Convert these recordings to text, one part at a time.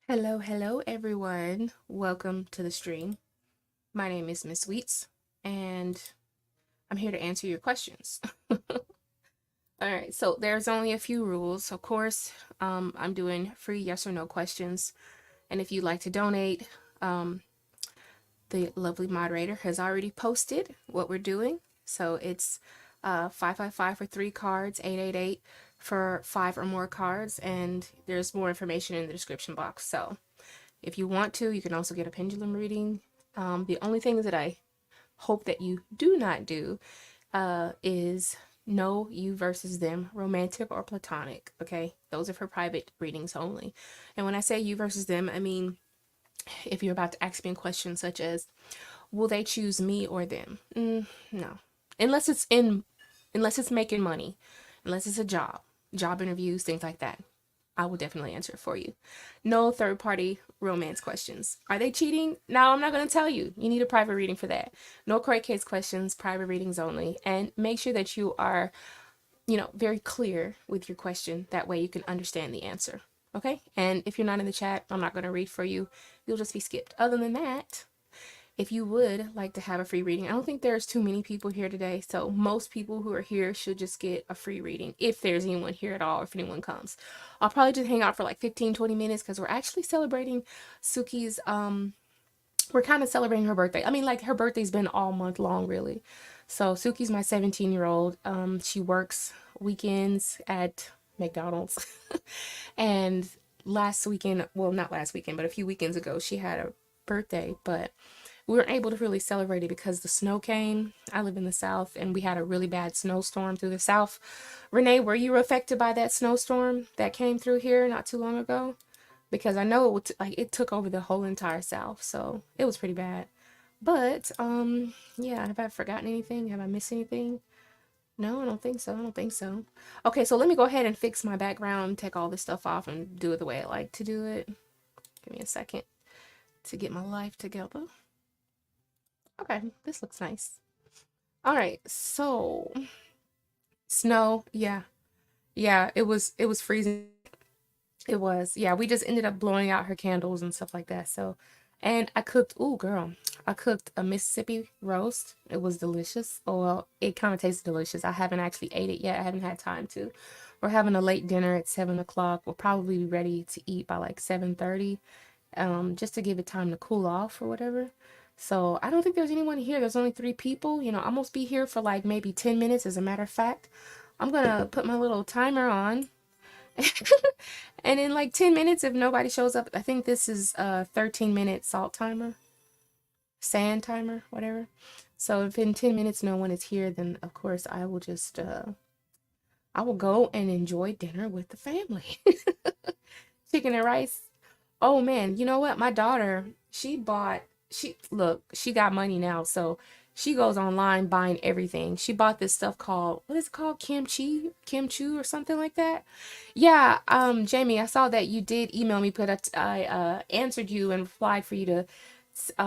Hello everyone. Welcome to the stream. My name is Miss Sweets, and I'm here to answer your questions. All right, so there's only a few rules. Of course, I'm doing free yes or no questions, and if you'd like to donate, the lovely moderator has already posted what we're doing. So it's 555 for 3 cards, 888 for 5 or more cards, and there's more information in the description box. So if you want to, you can also get a pendulum reading. The only things that I hope that you do not do is no you versus them, romantic or platonic. Okay, those are for private readings only. And when I say you versus them, I mean if you're about to ask me a question such as, will they choose me or them? No, unless it's making money, unless it's a job interviews, things like that. I will definitely answer it for you. No third party romance questions. Are they cheating? No, I'm not going to tell you. You need a private reading for that. No court case questions, private readings only. And make sure that you are, very clear with your question. That way you can understand the answer. Okay? And if you're not in the chat, I'm not going to read for you. You'll just be skipped. Other than that, if you would like to have a free reading, I don't think there's too many people here today, so most people who are here should just get a free reading if there's anyone here at all, if anyone comes. I'll probably just hang out for like 15-20 minutes because we're actually celebrating Suki's we're kind of celebrating her birthday. I mean, like, her birthday's been all month long, really. So Suki's my 17-year-old. She works weekends at McDonald's. And last weekend, well, not last weekend, but a few weekends ago, she had a birthday, but we weren't able to really celebrate it because the snow came. I live in the South, and we had a really bad snowstorm through the South. Renee, were you affected by that snowstorm that came through here not too long ago? Because I know it took over the whole entire South, so it was pretty bad. But yeah, have I forgotten anything? Have I missed anything? No, I don't think so. I don't think so. Okay, so let me go ahead and fix my background, take all this stuff off, and do it the way I like to do it. Give me a second to get my life together. Okay, this looks nice. All right, so snow, yeah. Yeah, it was freezing. It was. Yeah, we just ended up blowing out her candles and stuff like that. So, and I cooked, ooh, girl, I cooked a Mississippi roast. It was delicious. Oh, well, it kind of tastes delicious. I haven't actually ate it yet. I haven't had time to. We're having a late dinner at 7 o'clock. We'll probably be ready to eat by like 7:30, just to give it time to cool off or whatever. So I don't think there's anyone here. There's only 3 people. I'm gonna be here for like maybe 10 minutes. As a matter of fact, I'm gonna put my little timer on. And in like 10 minutes, if nobody shows up, I think this is a 13-minute salt timer, sand timer, whatever. So if in 10 minutes no one is here, then of course I will just, I will go and enjoy dinner with the family. Chicken and rice. Oh man, you know what? My daughter, she got money now, so she goes online buying everything. She bought this stuff called, what is it called? Kimchi or something like that. Yeah, Jamie, I saw that you did email me, but I answered you and replied for you to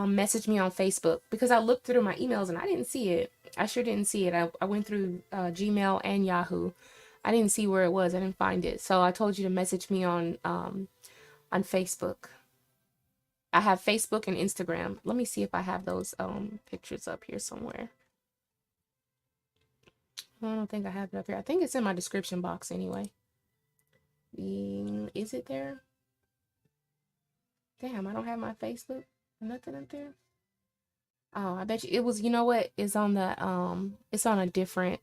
message me on Facebook because I looked through my emails and I didn't see it. I sure didn't see it. I went through Gmail and Yahoo. I didn't see where it was. I didn't find it. So I told you to message me on Facebook. I have Facebook and Instagram. Let me see if I have those pictures up here somewhere. I don't think I have it up here. I think it's in my description box anyway. Is it there? Damn, I don't have my Facebook. Nothing up there. Oh, I bet you it was, you know what? It's on it's on a different.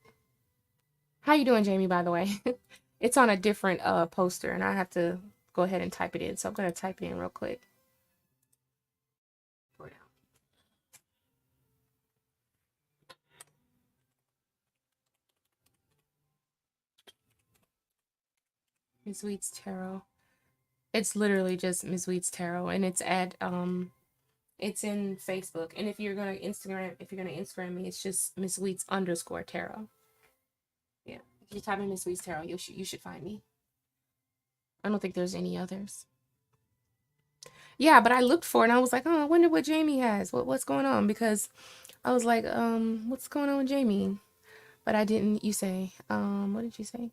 How you doing, Jamie, by the way? It's on a different poster and I have to go ahead and type it in. So I'm gonna type it in real quick. MizzweetsTarot. It's literally just MizzweetsTarot, and it's in Facebook. And if you're gonna Instagram me, it's just Mizzweets_tarot. Yeah, if you type in MizzweetsTarot, you should find me. I don't think there's any others. Yeah, but I looked for it and I was like, oh, I wonder what Jamie has. What's going on? Because I was like, what's going on with Jamie? But I didn't. You say, what did you say?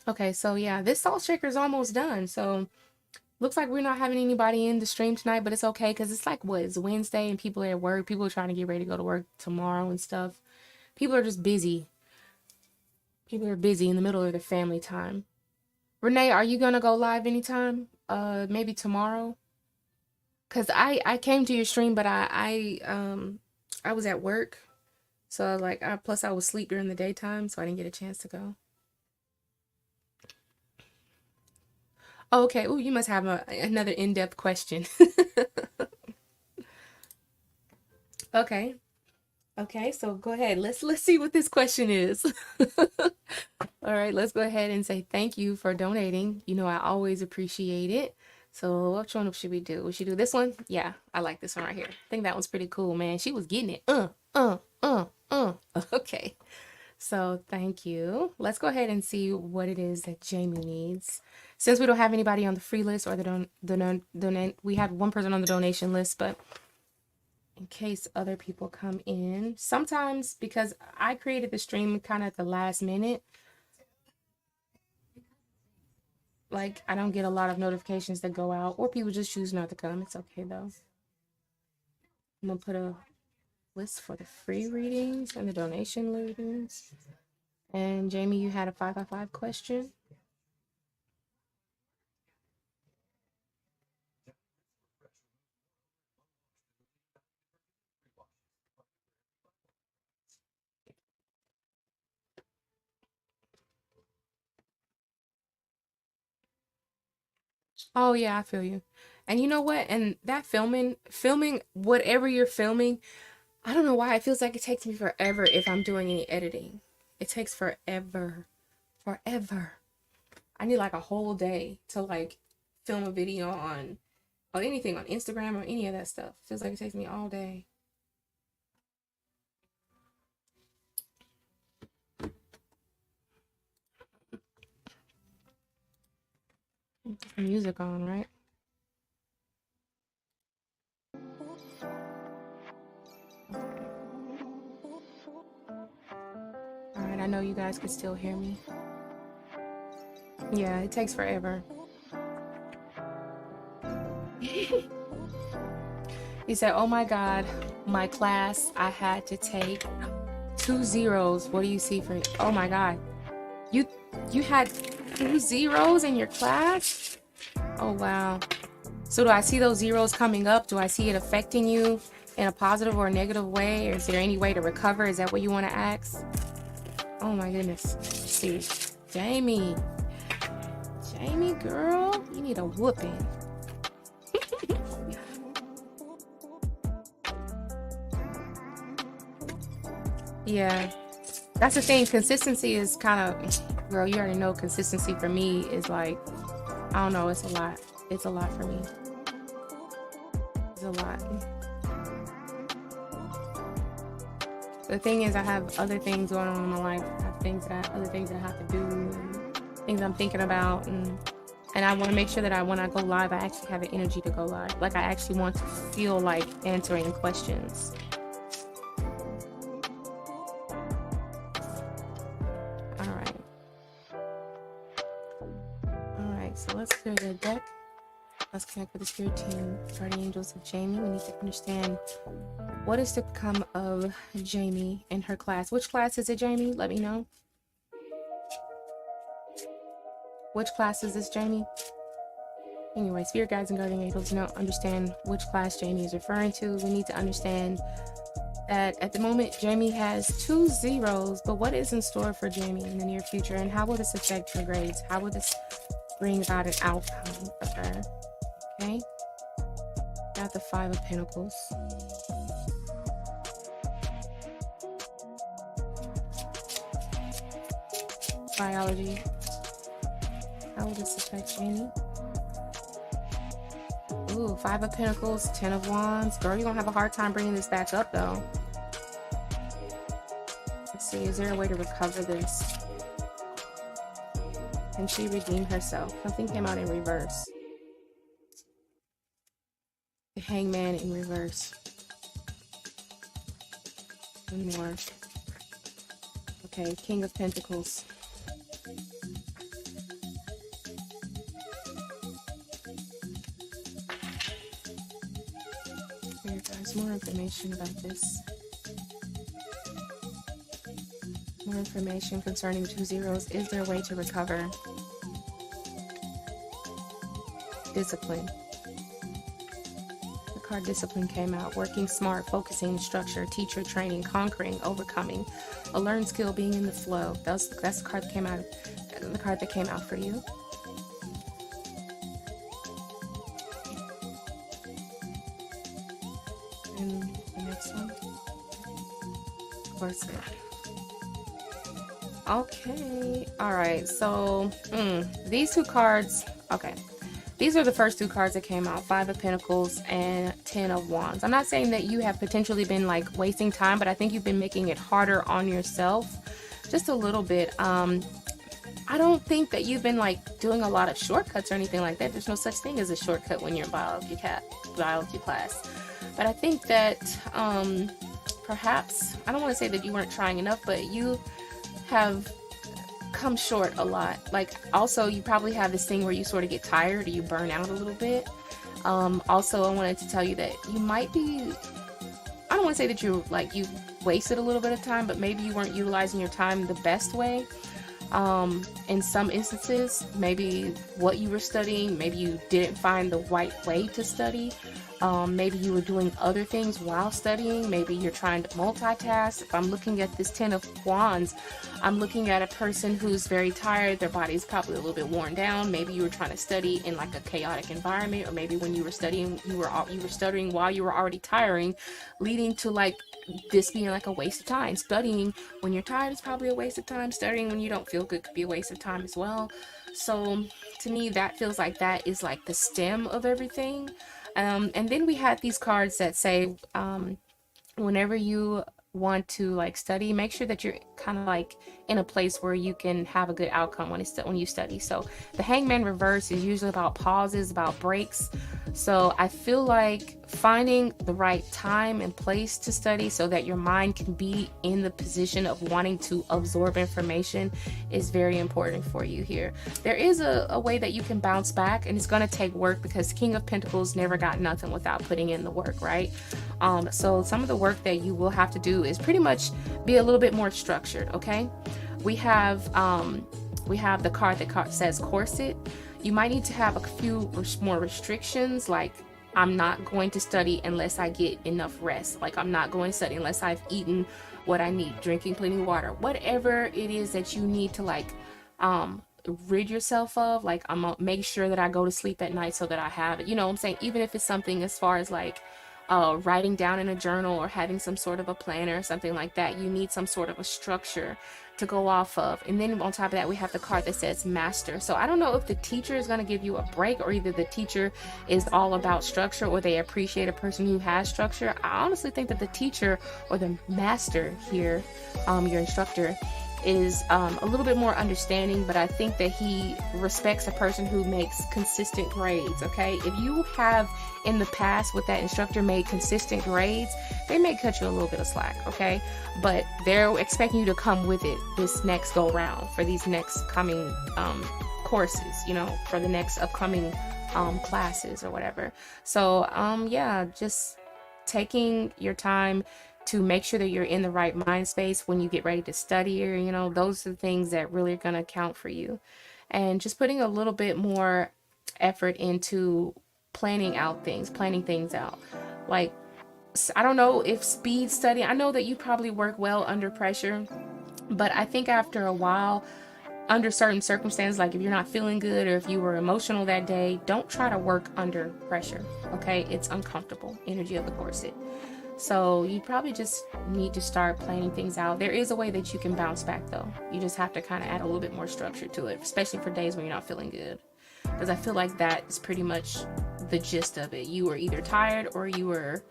Okay, so yeah, this salt shaker is almost done. So looks like we're not having anybody in the stream tonight, but it's okay because it's like, what, it's Wednesday and people are at work. People are trying to get ready to go to work tomorrow and stuff. People are just busy. People are busy in the middle of their family time. Renee, are you gonna go live anytime? Maybe tomorrow? Cause I came to your stream, but I was at work, so like plus I was asleep during the daytime, so I didn't get a chance to go. Oh, okay. Oh, you must have another in-depth question. Okay. Okay, so go ahead. Let's see what this question is. All right, let's go ahead and say thank you for donating. You know, I always appreciate it. So which one should we do? We should do this one. Yeah, I like this one right here. I think that one's pretty cool, man. She was getting it. Okay. So thank you. Let's go ahead and see what it is that Jamie needs. Since we don't have anybody on the free list or we had one person on the donation list, but in case other people come in, sometimes because I created the stream kind of at the last minute, like I don't get a lot of notifications that go out, or people just choose not to come. It's okay though. I'm gonna put a list for the free readings and the donation readings. And Jamie, you had a 555 question. Oh yeah, I feel you. And you know what? And that filming, whatever you're filming, I don't know why it feels like it takes me forever if I'm doing any editing. It takes forever. Forever. I need like a whole day to like film a video on anything on Instagram or any of that stuff. Feels like it takes me all day. Music on, right? All right, I know you guys can still hear me. Yeah, it takes forever. He said, oh my God, my class, I had to take 2 zeros. What do you see for, oh my God. You had 2 zeros in your class? Oh, wow. So do I see those zeros coming up? Do I see it affecting you in a positive or a negative way? Or is there any way to recover? Is that what you want to ask? Oh my goodness. Let's see. Jamie, girl, you need a whooping. Yeah, that's the thing. Consistency is kind of, girl, you already know consistency for me is like, I don't know, it's a lot. It's a lot for me. It's a lot. The thing is, I have other things going on in my life. I have other things that I have to do, and things I'm thinking about, and I want to make sure that when I go live, I actually have the energy to go live. Like I actually want to feel like answering questions. So let's clear the deck. Let's connect with the spirit team, guardian angels of Jamie. We need to understand what is to come of Jamie and her class. Which class is it, Jamie? Let me know. Which class is this, Jamie? Anyway, spirit guides and guardian angels don't understand which class Jamie is referring to. We need to understand that at the moment, Jamie has 2 zeros, but what is in store for Jamie in the near future, and how will this affect her grades? How will this bring about an outcome for her? Okay, got the 5 of Pentacles. Biology. How will this affect Jamie? Ooh, 5 of Pentacles, 10 of Wands. Girl, you're gonna have a hard time bringing this back up though. Let's see, is there a way to recover this? Can she redeem herself? Something came out in reverse. The Hangman in reverse. One more. Okay, King of Pentacles. More information about this. More information concerning 2 zeros. Is there a way to recover? Discipline. The card discipline came out. Working smart, focusing, structure, teacher training, conquering, overcoming, a learned skill, being in the flow. That's the card that came out. The card that came out for you. And the next one. Corset. Okay. All right. So these 2 cards. Okay. These are the first 2 cards that came out, 5 of Pentacles and 10 of Wands. I'm not saying that you have potentially been like wasting time, but I think you've been making it harder on yourself just a little bit. I don't think that you've been like doing a lot of shortcuts or anything like that. There's no such thing as a shortcut when you're in biology class. But I think that perhaps, I don't want to say that you weren't trying enough, but you have come short a lot. Like, also, you probably have this thing where you sort of get tired or you burn out a little bit. Also, I wanted to tell you that you might be, I don't want to say that you wasted a little bit of time, but maybe you weren't utilizing your time the best way. In some instances, maybe what you were studying, maybe you didn't find the right way to study. Maybe you were doing other things while studying. Maybe you're trying to multitask. If I'm looking at this 10 of Wands, I'm looking at a person who's very tired. Their body's probably a little bit worn down. Maybe you were trying to study in like a chaotic environment, or maybe when you were studying, you were studying while you were already tiring, leading to like this being like a waste of time. Studying when you're tired is probably a waste of time. Studying when you don't feel good could be a waste of time as well. So to me, that feels like that is like the stem of everything. And then we had these cards that say, whenever you want to like study, make sure that you're kind of like in a place where you can have a good outcome when you study. So the Hangman reverse is usually about pauses, about breaks. So I feel like finding the right time and place to study so that your mind can be in the position of wanting to absorb information is very important for you here. There is a way that you can bounce back, and it's going to take work because King of Pentacles never got nothing without putting in the work, right? So some of the work that you will have to do is pretty much be a little bit more structured, okay? We have the card that says corset. You might need to have a few more restrictions, like I'm not going to study unless I get enough rest. Like I'm not going to study unless I've eaten what I need, drinking plenty of water, whatever it is that you need to like rid yourself of. Like I'm gonna make sure that I go to sleep at night so that I have it. You know what I'm saying? Even if it's something as far as like writing down in a journal or having some sort of a planner or something like that, you need some sort of a structure to go off of. And then on top of that, we have the card that says master. So I don't know if the teacher is going to give you a break, or either the teacher is all about structure or they appreciate a person who has structure. I honestly think that the teacher or the master here, your instructor, is a little bit more understanding, but I think that he respects a person who makes consistent grades, okay? If you have in the past with that instructor made consistent grades, they may cut you a little bit of slack, okay? But they're expecting you to come with it this next go round for these next coming courses, you know, for the next upcoming classes or whatever. So yeah, just taking your time to make sure that you're in the right mind space when you get ready to study, or, you know, those are the things that really are going to count for you. And just putting a little bit more effort into planning things out. Like, I don't know if speed study, I know that you probably work well under pressure, but I think after a while, under certain circumstances, like if you're not feeling good or if you were emotional that day, don't try to work under pressure, okay? It's uncomfortable, energy of the corset. So you probably just need to start planning things out. There is a way that you can bounce back though. You just have to kind of add a little bit more structure to it, especially for days when you're not feeling good. Because I feel like that is pretty much the gist of it. You were either tired or you were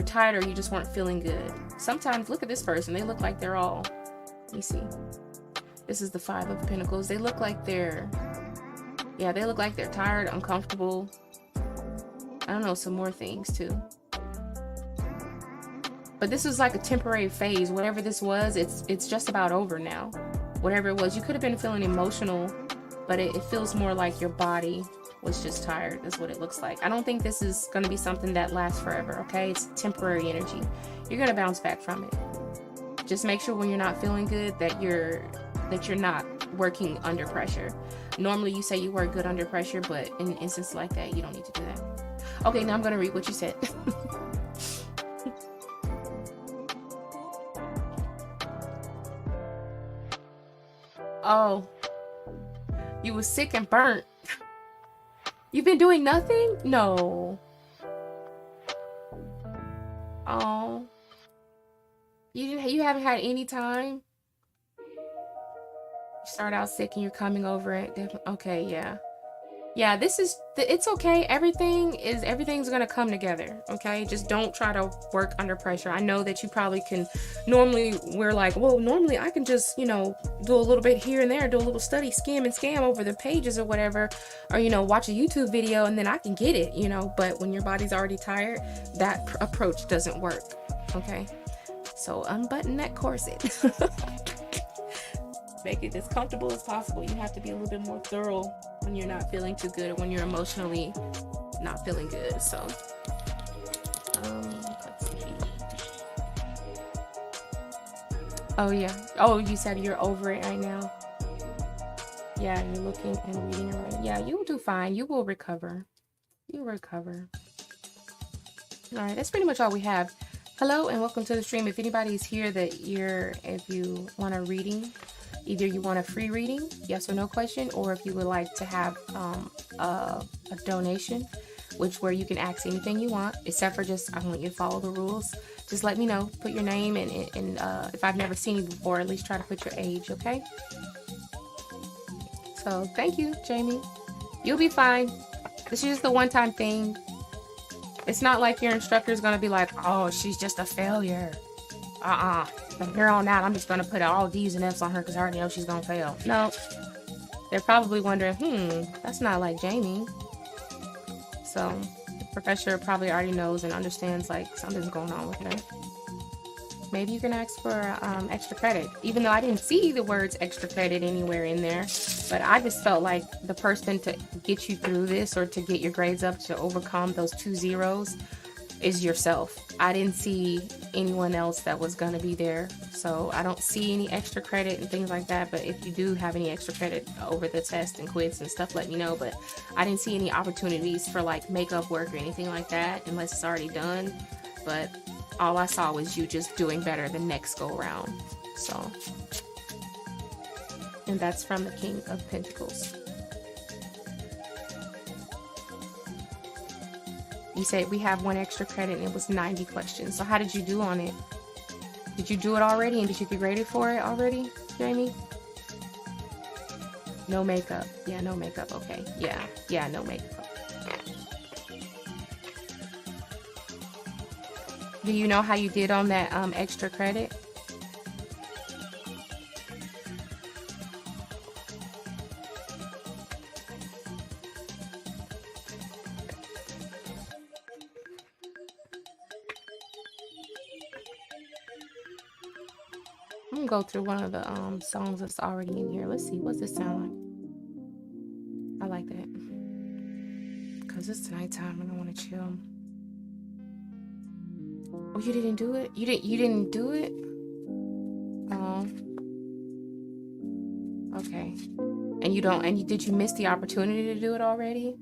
tired or you just weren't feeling good. Sometimes, look at this person. They look like they're all, let me see. This is the 5 of Pentacles. They look like they're tired, uncomfortable. I don't know, some more things too. But this was like a temporary phase. Whatever this was, it's just about over now. Whatever it was, you could have been feeling emotional, but it feels more like your body was just tired. That's what it looks like. I don't think this is going to be something that lasts forever, okay? It's temporary energy. You're going to bounce back from it. Just make sure when you're not feeling good that you're not working under pressure. Normally you say you work good under pressure, but in instances like that, you don't need to do that. Okay, now I'm going to read what you said. Oh, you was sick and burnt. You've been doing nothing? No. Oh. You haven't had any time? You start out sick and you're coming over it. Okay, yeah. Yeah, it's okay. Everything's gonna come together, okay? Just don't try to work under pressure. I know that you probably can, normally we're like, well, normally I can just, do a little bit here and there, do a little study, skim over the pages or whatever, or, watch a YouTube video and then I can get it, but when your body's already tired, that approach doesn't work, okay? So unbutton that corset. Make it as comfortable as possible. You have to be a little bit more thorough when you're not feeling too good or when you're emotionally not feeling good. So let's see. Oh yeah. Oh, you said you're over it right now. Yeah, you're looking and reading it right. Yeah, you'll do fine. You will recover. You'll recover. All right, that's pretty much all we have. Hello and welcome to the stream. If anybody's here if you want a reading, either you want a free reading, yes or no question, or if you would like to have a donation, where you can ask anything you want, except for just, I want you to follow the rules. Just let me know, put your name, and if I've never seen you before, at least try to put your age, okay? So thank you, Jamie. You'll be fine. This is just the one-time thing. It's not like your instructor is going to be like, oh, she's just a failure. From here on out, I'm just going to put all D's and F's on her because I already know she's going to fail. No. They're probably wondering, that's not like Jamie. So the professor probably already knows and understands like something's going on with her. Maybe you can ask for extra credit. Even though I didn't see the words extra credit anywhere in there. But I just felt like the person to get you through this or to get your grades up to overcome those 2 zeros is yourself. I didn't see anyone else that was going to be there. So I don't see any extra credit and things like that. But if you do have any extra credit over the test and quiz and stuff, let me know. But I didn't see any opportunities for like makeup work or anything like that unless it's already done. But all I saw was you just doing better the next go round. So, and that's from the King of Pentacles. You said we have 1 extra credit and it was 90 questions. So how did you do on it? Did you do it already and did you get graded for it already, Jamie? No makeup. Yeah, no makeup. Okay. Yeah, no makeup. Do you know how you did on that extra credit? I'm gonna go through one of the songs that's already in here. Let's see, what's this sound like? I like that. Because it's nighttime and I want to chill. Oh, you didn't do it? You didn't do it? Oh. Okay. And did you miss the opportunity to do it already?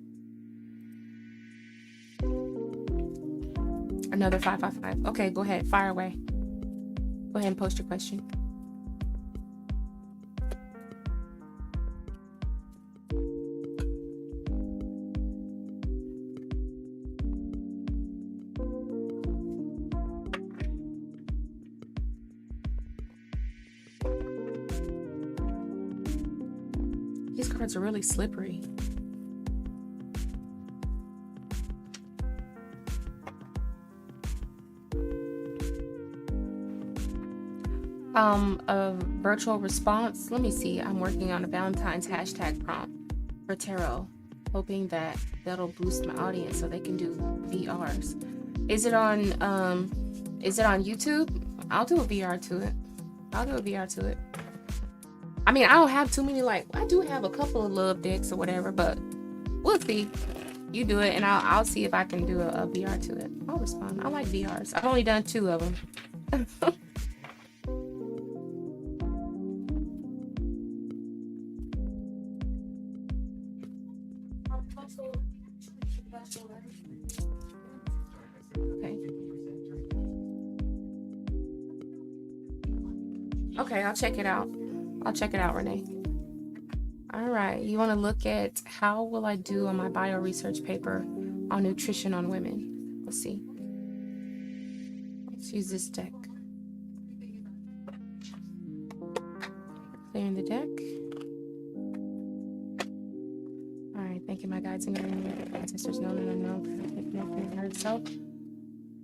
Another 555. Okay, go ahead, fire away. Go ahead and post your question. These cards are really slippery. A virtual response. Let me see. I'm working on a Valentine's hashtag prompt for tarot, hoping that that'll boost my audience so they can do VRs. Is it on YouTube? I'll do a VR to it. I mean, I don't have too many, like, I do have a couple of love decks or whatever, but we'll see. You do it, and I'll see if I can do a VR to it. I'll respond. I like VRs. I've only done 2 of them. Okay, I'll check it out. I'll check it out, Renee. All right, you want to look at how will I do on my bio research paper on nutrition on women. Let's see. Let's use this deck. Clearing the deck. All right, thank you, my guides and ancestors, known and unknown, for herself.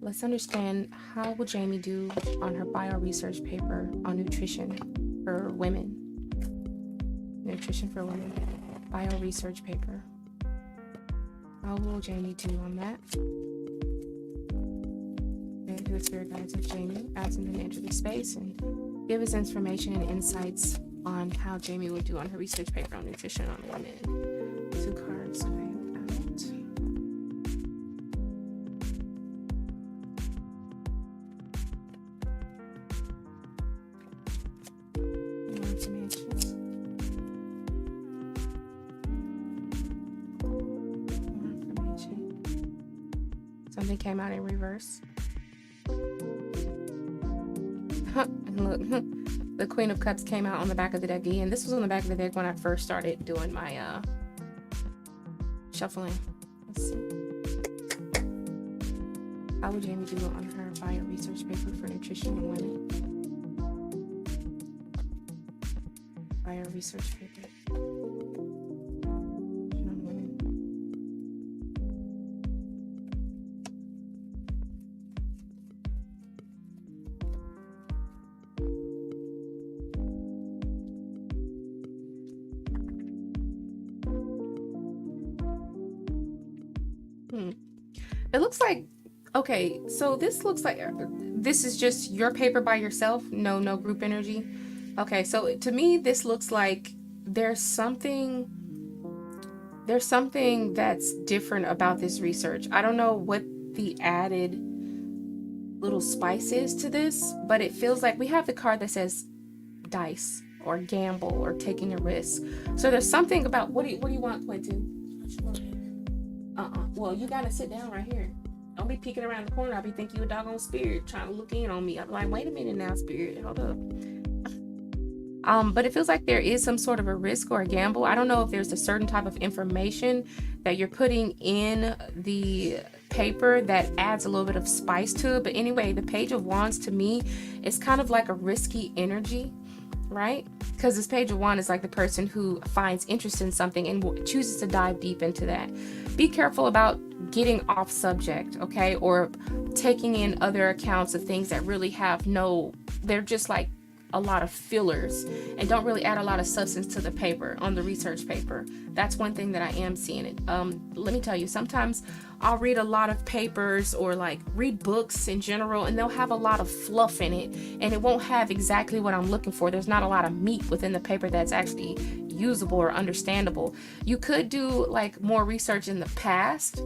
Let's understand, how will Jamie do on her bio research paper on nutrition for women? Nutrition for women, bio research paper. How will Jamie do on that? And the spirit guides of Jamie, ask him to enter the space and give us information and insights on how Jamie will do on her research paper on nutrition on women. 2 cards going out. More information. Something came out in reverse. And look, the Queen of Cups came out on the back of the deck again. This was on the back of the deck when I first started doing my shuffling. Let's see. How would Jamie do on her bio research paper for nutrition on women? Bio research paper. It looks like, okay, so this looks like this is just your paper by yourself, no group energy. Okay, so to me this looks like there's something that's different about this research. I don't know what the added little spice is to this, but it feels like we have the card that says dice or gamble or taking a risk. So there's something about, what do you want, Quentin? Well, you gotta sit down right here. Don't be peeking around the corner. I'll be thinking you a doggone spirit trying to look in on me. I'm like, wait a minute now, spirit, hold up. But it feels like there is some sort of a risk or a gamble. I don't know if there's a certain type of information that you're putting in the paper that adds a little bit of spice to it. But anyway, the Page of Wands to me is kind of like a risky energy, right? Because this Page of Wands is like the person who finds interest in something and chooses to dive deep into that. Be careful about getting off subject, okay? Or taking in other accounts of things that really have they're just like a lot of fillers and don't really add a lot of substance to the paper on the research paper. That's one thing that I am seeing it. Let me tell you, sometimes I'll read a lot of papers or like read books in general, and they'll have a lot of fluff in it and it won't have exactly what I'm looking for. There's not a lot of meat within the paper that's actually usable or understandable. You could do like more research in the past,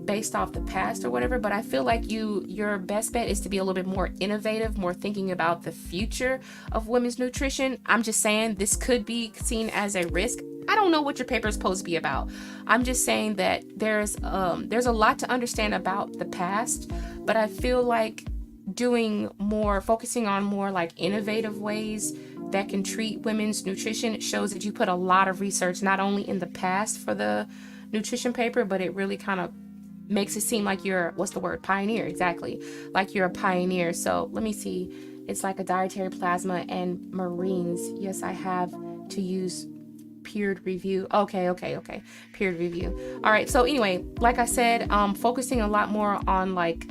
based off the past or whatever, but I feel like your best bet is to be a little bit more innovative, more thinking about the future of women's nutrition. I'm just saying this could be seen as a risk. I don't know what your paper is supposed to be about. I'm just saying that there's a lot to understand about the past, but I feel like focusing on more like innovative ways that can treat women's nutrition. It shows that you put a lot of research not only in the past for the nutrition paper, but it really kind of makes it seem like you're, what's the word? Pioneer, exactly. Like you're a pioneer. So let me see. It's like a dietary plasma and marines. Yes, I have to use peered review. Okay. Peered review. All right. So anyway, like I said, focusing a lot more on like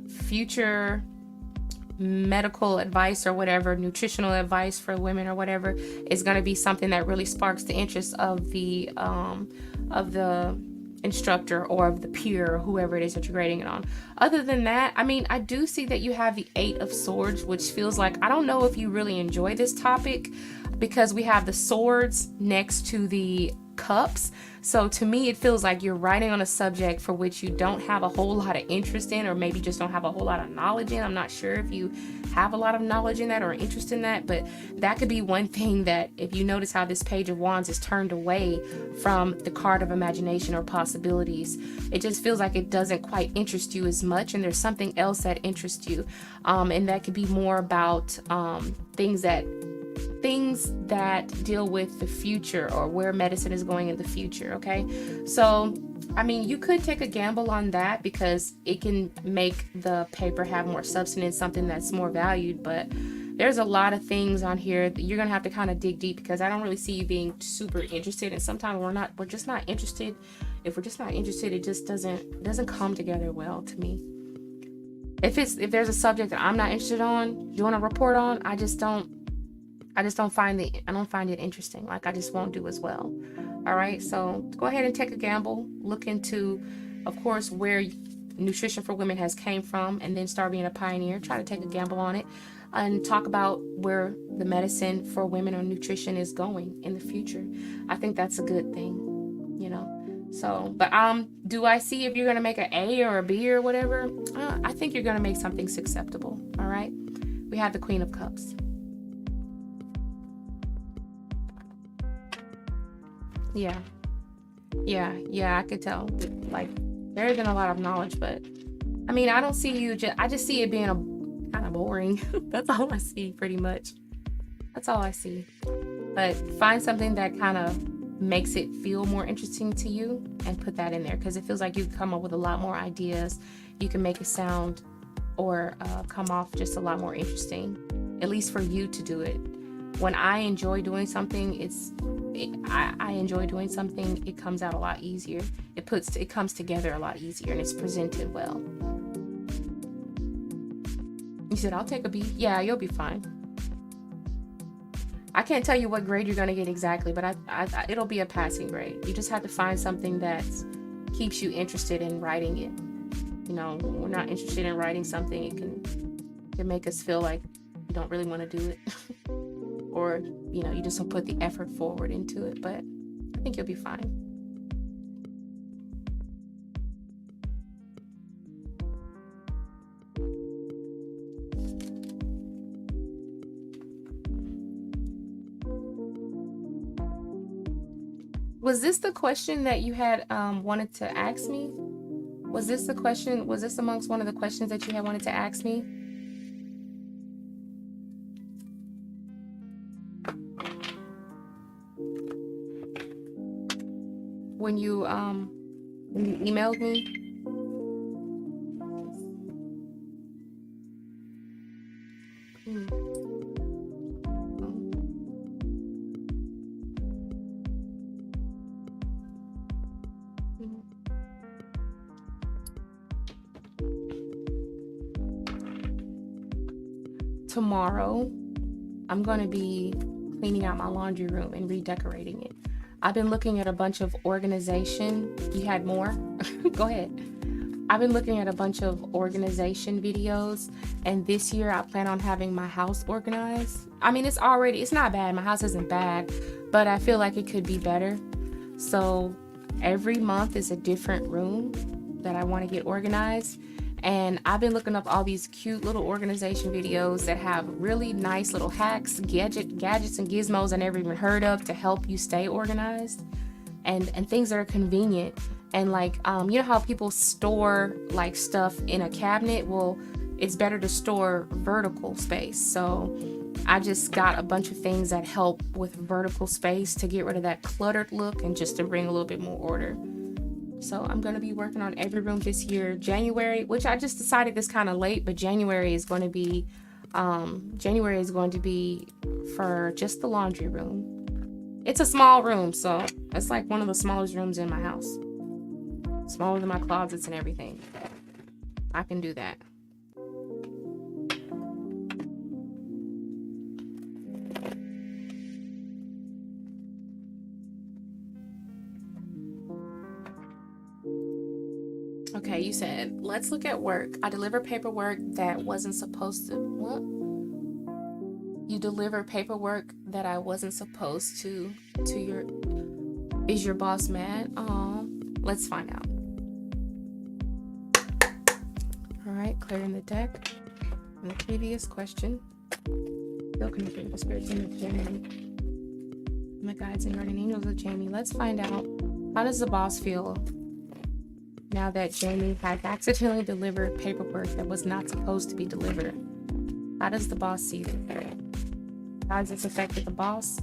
future medical advice or whatever, nutritional advice for women or whatever, is going to be something that really sparks the interest of the instructor or of the peer or whoever it is that you're grading it on. Other than that, I mean, I do see that you have the 8 of Swords, which feels like, I don't know if you really enjoy this topic, because we have the swords next to the Cups. So to me, it feels like you're writing on a subject for which you don't have a whole lot of interest in, or maybe just don't have a whole lot of knowledge in. I'm not sure if you have a lot of knowledge in that or interest in that, but that could be one thing that, if you notice how this Page of Wands is turned away from the card of imagination or possibilities, it just feels like it doesn't quite interest you as much, and there's something else that interests you. And that could be more about things that deal with the future, or where medicine is going in the future. Okay, so I mean, you could take a gamble on that because it can make the paper have more substance, something that's more valued. But there's a lot of things on here that you're gonna have to kind of dig deep, because I don't really see you being super interested, and sometimes we're just not interested. If we're just not interested, it just doesn't come together well to me. If there's a subject that I'm not interested on doing a report on, I don't find it interesting. Like, I just won't do as well. All right, so go ahead and take a gamble. Look into, of course, where nutrition for women has came from, and then start being a pioneer. Try to take a gamble on it, and talk about where the medicine for women or nutrition is going in the future. I think that's a good thing, you know. So, but do I see if you're gonna make an A or a B or whatever? I think you're gonna make something acceptable. All right, we have the Queen of Cups. Yeah, I could tell. Like, there isn't a lot of knowledge, but I mean, I don't see you I just see it being a kind of boring. That's all I see, pretty much. That's all I see. But find something that kind of makes it feel more interesting to you and put that in there, because it feels like you come up with a lot more ideas. You can make it sound or come off just a lot more interesting, at least for you to do it. When I enjoy doing something, I enjoy doing something, it comes out a lot easier. It comes together a lot easier, and it's presented well. You said, I'll take a B. Yeah, you'll be fine. I can't tell you what grade you're going to get exactly, but it'll be a passing grade. You just have to find something that keeps you interested in writing it. You know, when we're not interested in writing something, it can make us feel like you don't really want to do it. Or, you know, you just don't put the effort forward into it. But I think you'll be fine. Was this the question that you had wanted to ask me? Was this the question? Was this amongst one of the questions that you had wanted to ask me? When you emailed me? Tomorrow, I'm going to be cleaning out my laundry room and redecorating it. I've been looking at a bunch of organization. You had more? Go ahead. I've been looking at a bunch of organization videos, and this year I plan on having my house organized. I mean, it's not bad. My house isn't bad, but I feel like it could be better. So every month is a different room that I want to get organized. And I've been looking up all these cute little organization videos that have really nice little hacks, gadgets and gizmos I never even heard of to help you stay organized, and things that are convenient. And like, you know how people store like stuff in a cabinet? Well, it's better to store vertical space. So I just got a bunch of things that help with vertical space to get rid of that cluttered look and just to bring a little bit more order. So I'm going to be working on every room this year. January, which I just decided this kind of late, but January is going to be for just the laundry room. It's a small room, so it's like one of the smallest rooms in my house. Smaller than my closets and everything. I can do that. Okay, you said, let's look at work. I deliver paperwork that wasn't supposed to. What? You deliver paperwork that I wasn't supposed to your. Is your boss mad? Oh, let's find out. All right, clearing the deck. And the previous question. Still connected with the spirit team of Jamie. My guides and guardian angels of Jamie. Let's find out, how does the boss feel now that Jamie has accidentally delivered paperwork that was not supposed to be delivered? How does the boss see it? How has this affected the boss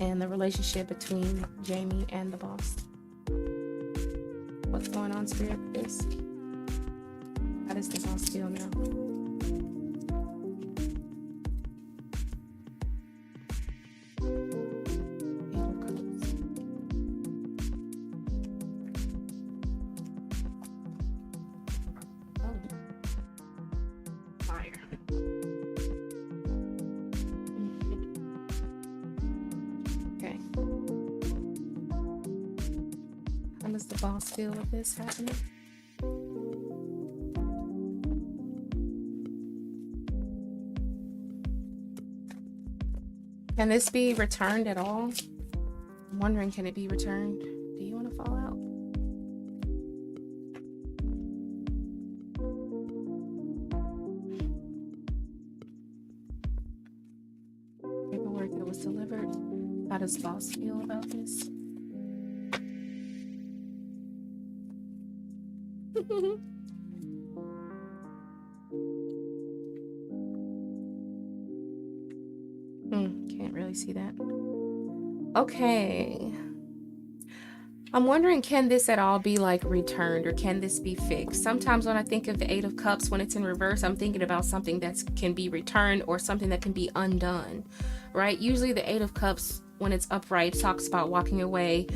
and the relationship between Jamie and the boss? What's going on, spirit, with this? How does the boss feel now? How does the boss feel with this happening? Can this be returned at all? I'm wondering, can it be returned? Do you want to fall out? Paperwork that was delivered. How does the boss feel about this? Can't really see that. Okay. I'm wondering, can this at all be like returned, or can this be fixed? Sometimes when I think of the Eight of Cups, when it's in reverse, I'm thinking about something that can be returned or something that can be undone, right? Usually the Eight of Cups, when it's upright, talks about walking away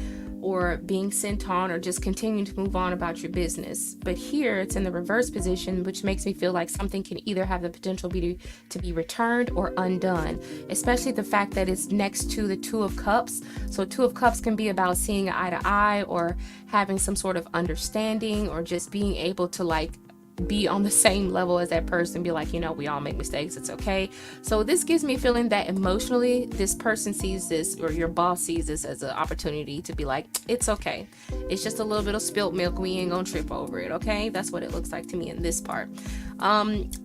or being sent on or just continuing to move on about your business. But here it's in the reverse position, which makes me feel like something can either have the potential to be returned or undone, especially the fact that it's next to the Two of Cups. So Two of Cups can be about seeing eye to eye or having some sort of understanding, or just being able to like be on the same level as that person, be like, you know, we all make mistakes, it's okay. So this gives me a feeling that emotionally this person sees this, or your boss sees this as an opportunity to be like, it's okay, it's just a little bit of spilt milk, we ain't gonna trip over it, okay? That's what it looks like to me in this part.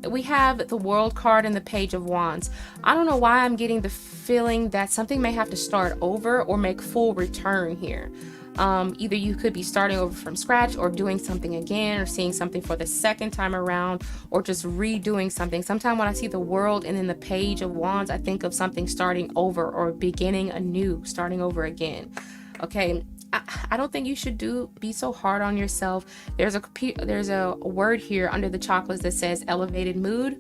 We have the World card and the Page of Wands. I don't know why I'm getting the feeling that something may have to start over or make full return here. Either you could be starting over from scratch, or doing something again, or seeing something for the second time around, or just redoing something. Sometimes when I see the World and then the Page of Wands, I think of something starting over or beginning anew, starting over again. Okay, I don't think you should be so hard on yourself. There's a word here under the chakras that says elevated mood.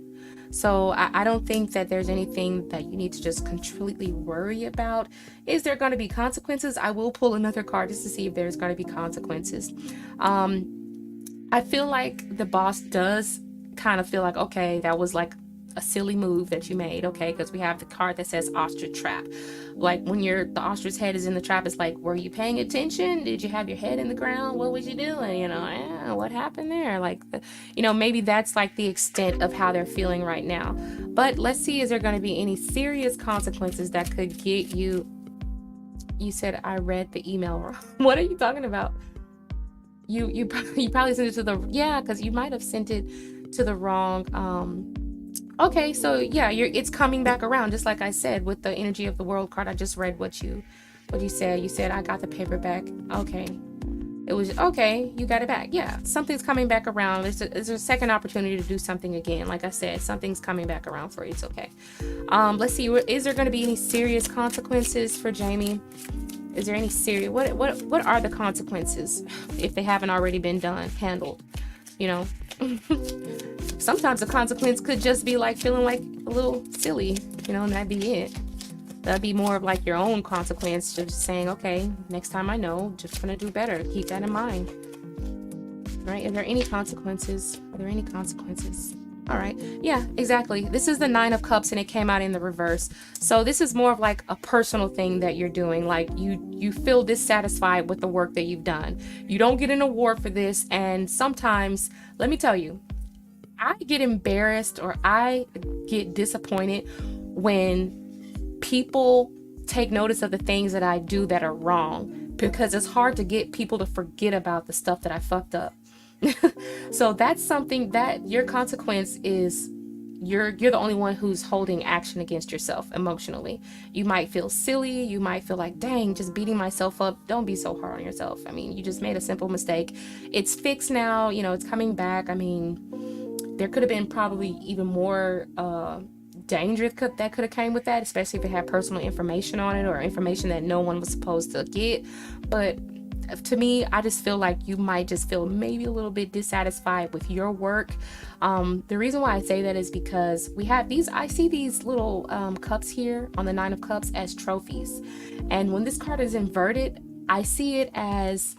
So I don't think that there's anything that you need to just completely worry about. Is there going to be consequences? I will pull another card just to see if there's going to be consequences. I feel like the boss does kind of feel like, okay, that was like a silly move that you made, okay? Because we have the card that says ostrich trap. Like when the ostrich head is in the trap, it's like, were you paying attention? Did you have your head in the ground? What was you doing? You know, what happened there? Like, maybe that's like the extent of how they're feeling right now. But let's see, is there going to be any serious consequences that could get you? You said I read the email wrong. What are you talking about? You probably sent it to because you might have sent it to the wrong okay, so yeah, it's coming back around, just like I said with the energy of the World card. I just read what you said. You said I got the paper back. Okay, it was okay, you got it back. Yeah, something's coming back around. There's a second opportunity to do something again. Like I said, something's coming back around for you. It's okay. Let's see, is there going to be any serious consequences for Jamie? Is there any serious, what are the consequences if they haven't already been handled? Sometimes the consequence could just be like feeling like a little silly, and that'd be it. That'd be more of like your own consequence, just saying, okay, next time I know, just gonna do better. Keep that in mind. Right? Are there any consequences? All right. Yeah, exactly. This is the Nine of Cups and it came out in the reverse. So this is more of like a personal thing that you're doing. Like you feel dissatisfied with the work that you've done. You don't get an award for this. And sometimes, let me tell you, I get embarrassed or I get disappointed when people take notice of the things that I do that are wrong. because it's hard to get people to forget about the stuff that I fucked up. So that's something that your consequence is you're the only one who's holding action against yourself emotionally. You might feel silly, you might feel like, dang, just beating myself up. Don't be so hard on yourself. I mean, you just made a simple mistake. It's fixed now, you know, it's coming back. I mean, there could have been probably even more danger that could have came with that, especially if it had personal information on it or information that no one was supposed to get. But to me, I just feel like you might just feel maybe a little bit dissatisfied with your work. The reason why I say that is because we have these, I see these little cups here on the 9 of Cups as trophies. And when this card is inverted, I see it as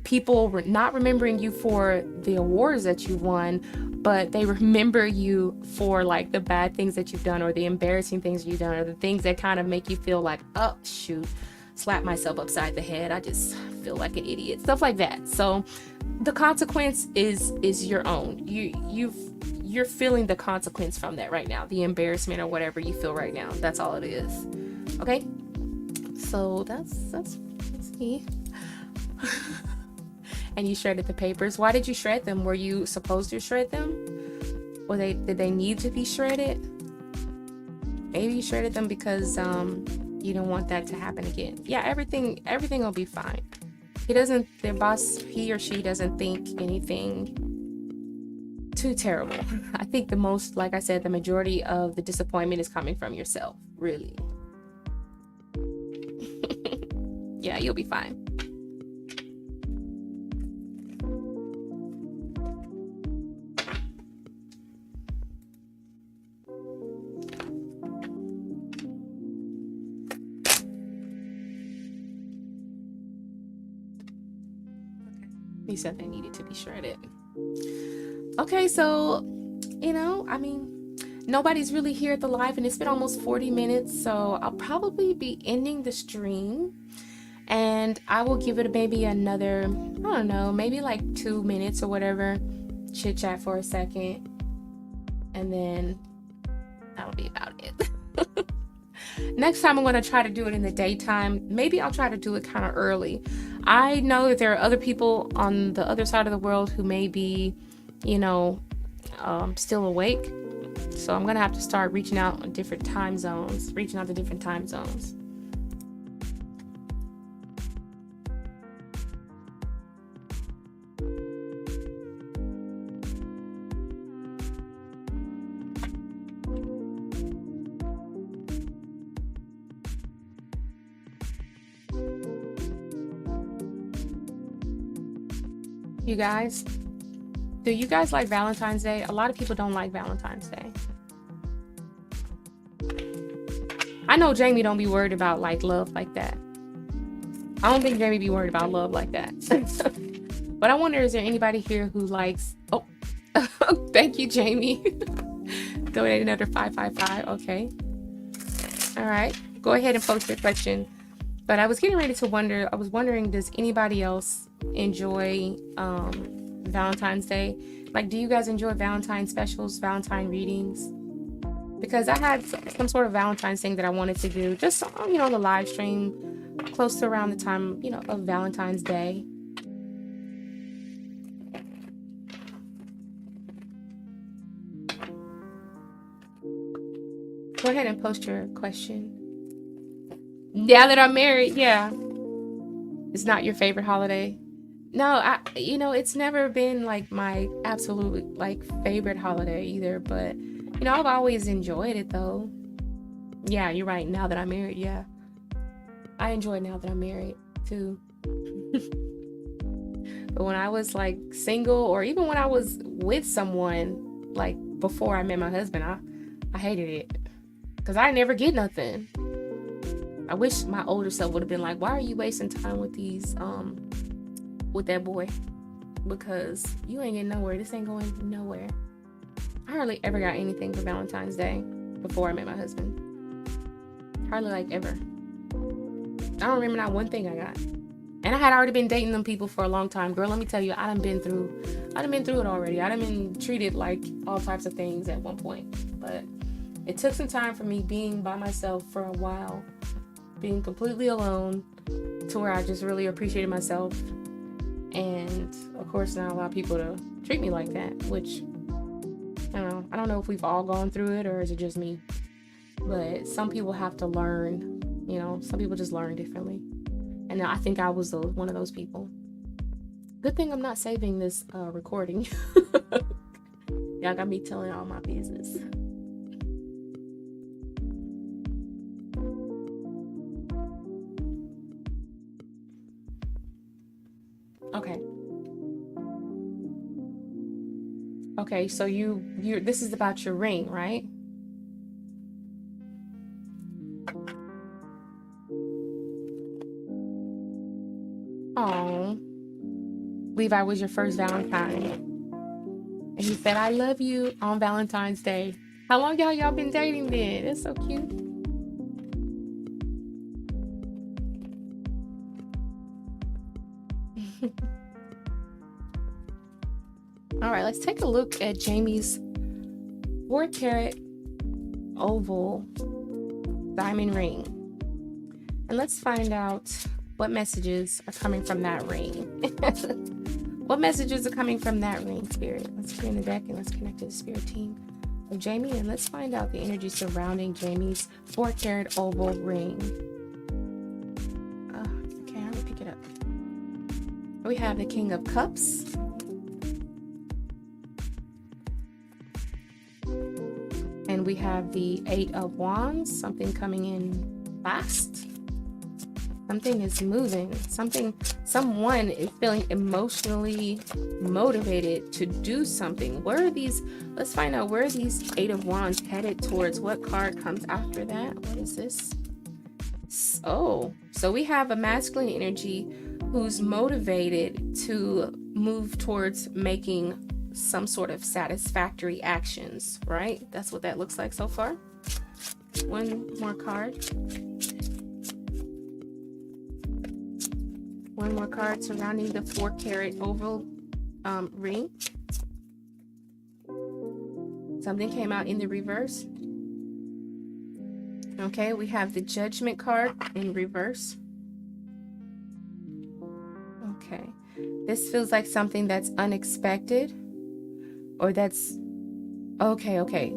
people not remembering you for the awards that you won, but they remember you for like the bad things that you've done or the embarrassing things you've done or the things that kind of make you feel like, oh shoot, slap myself upside the head, I just feel like an idiot, stuff like that. So the consequence is your own. You're feeling the consequence from that right now, the embarrassment or whatever you feel right now. That's all it is. Okay, so that's me. And you shredded the papers. Why did you shred them? Were you supposed to shred them? Or did they need to be shredded? Maybe you shredded them because you don't want that to happen again. Yeah, everything will be fine. Their boss, he or she doesn't think anything too terrible. I think the most, like I said, the majority of the disappointment is coming from yourself, really. Yeah, you'll be fine. You said they needed to be shredded. Okay, so, you know, I mean, nobody's really here at the live, and it's been almost 40 minutes, so I'll probably be ending the stream, and I will give it maybe another, I don't know, maybe like 2 minutes or whatever, chit chat for a second, and then that'll be about it. Next time I'm going to try to do it in the daytime. Maybe I'll try to do it kind of early. I know that there are other people on the other side of the world who may be, you know, still awake. So I'm going to have to start reaching out to different time zones. You guys, do you guys like Valentine's Day? A lot of people don't like Valentine's Day. I know Jamie don't be worried about like love like that. I don't think Jamie be worried about love like that. But I wonder, is there anybody here who likes, oh, thank you, Jamie. Donate another 555, okay. All right, go ahead and post your question. But I was getting ready to wonder, I was wondering, does anybody else enjoy Valentine's Day? Like, do you guys enjoy Valentine specials, Valentine readings? Because I had some sort of Valentine's thing that I wanted to do, just, you know, the live stream close to around the time, you know, of Valentine's Day. Go ahead and post your question. Now that I'm married, yeah. It's not your favorite holiday? No, you know, it's never been like my absolute like favorite holiday either, but you know, I've always enjoyed it though. Yeah, you're right. Now that I'm married, yeah. I enjoy it now that I'm married too. But when I was like single, or even when I was with someone, like before I met my husband, I hated it. Cause I never get nothing. I wish my older self would have been like, why are you wasting time with these, with that boy? Because you ain't getting nowhere. This ain't going nowhere. I hardly ever got anything for Valentine's Day before I met my husband. Hardly like ever. I don't remember not one thing I got. And I had already been dating them people for a long time. Girl, let me tell you, I done been through it already. I done been treated like all types of things at one point. But it took some time for me being by myself for a while being completely alone to where I just really appreciated myself. And of course now a lot of people to treat me like that, which I don't know if we've all gone through it or is it just me, but some people have to learn, some people just learn differently. And I think I was one of those people. Good thing I'm not saving this recording. Y'all got me telling all my business. Okay, so you this is about your ring, right? Oh, Levi was your first Valentine, and he said, "I love you" on Valentine's Day. How long y'all been dating then? It's so cute. All right, let's take a look at Jamie's 4-carat oval diamond ring. And let's find out what messages are coming from that ring. What messages are coming from that ring, Spirit? Let's clear the deck and let's connect to the Spirit team of Jamie. And let's find out the energy surrounding Jamie's 4-carat oval ring. Okay, I'm gonna pick it up. We have the King of Cups. And we have the 8 of Wands, something coming in fast. Something is moving. Someone is feeling emotionally motivated to do something. Where are these? Let's find out where these 8 of Wands headed towards. What card comes after that? What is this? Oh, so we have a masculine energy who's motivated to move towards making some sort of satisfactory actions, right? That's what that looks like so far. One more card. One more card surrounding the 4-carat oval ring. Something came out in the reverse. Okay, we have the Judgment card in reverse. Okay, this feels like something that's unexpected. Or that's okay.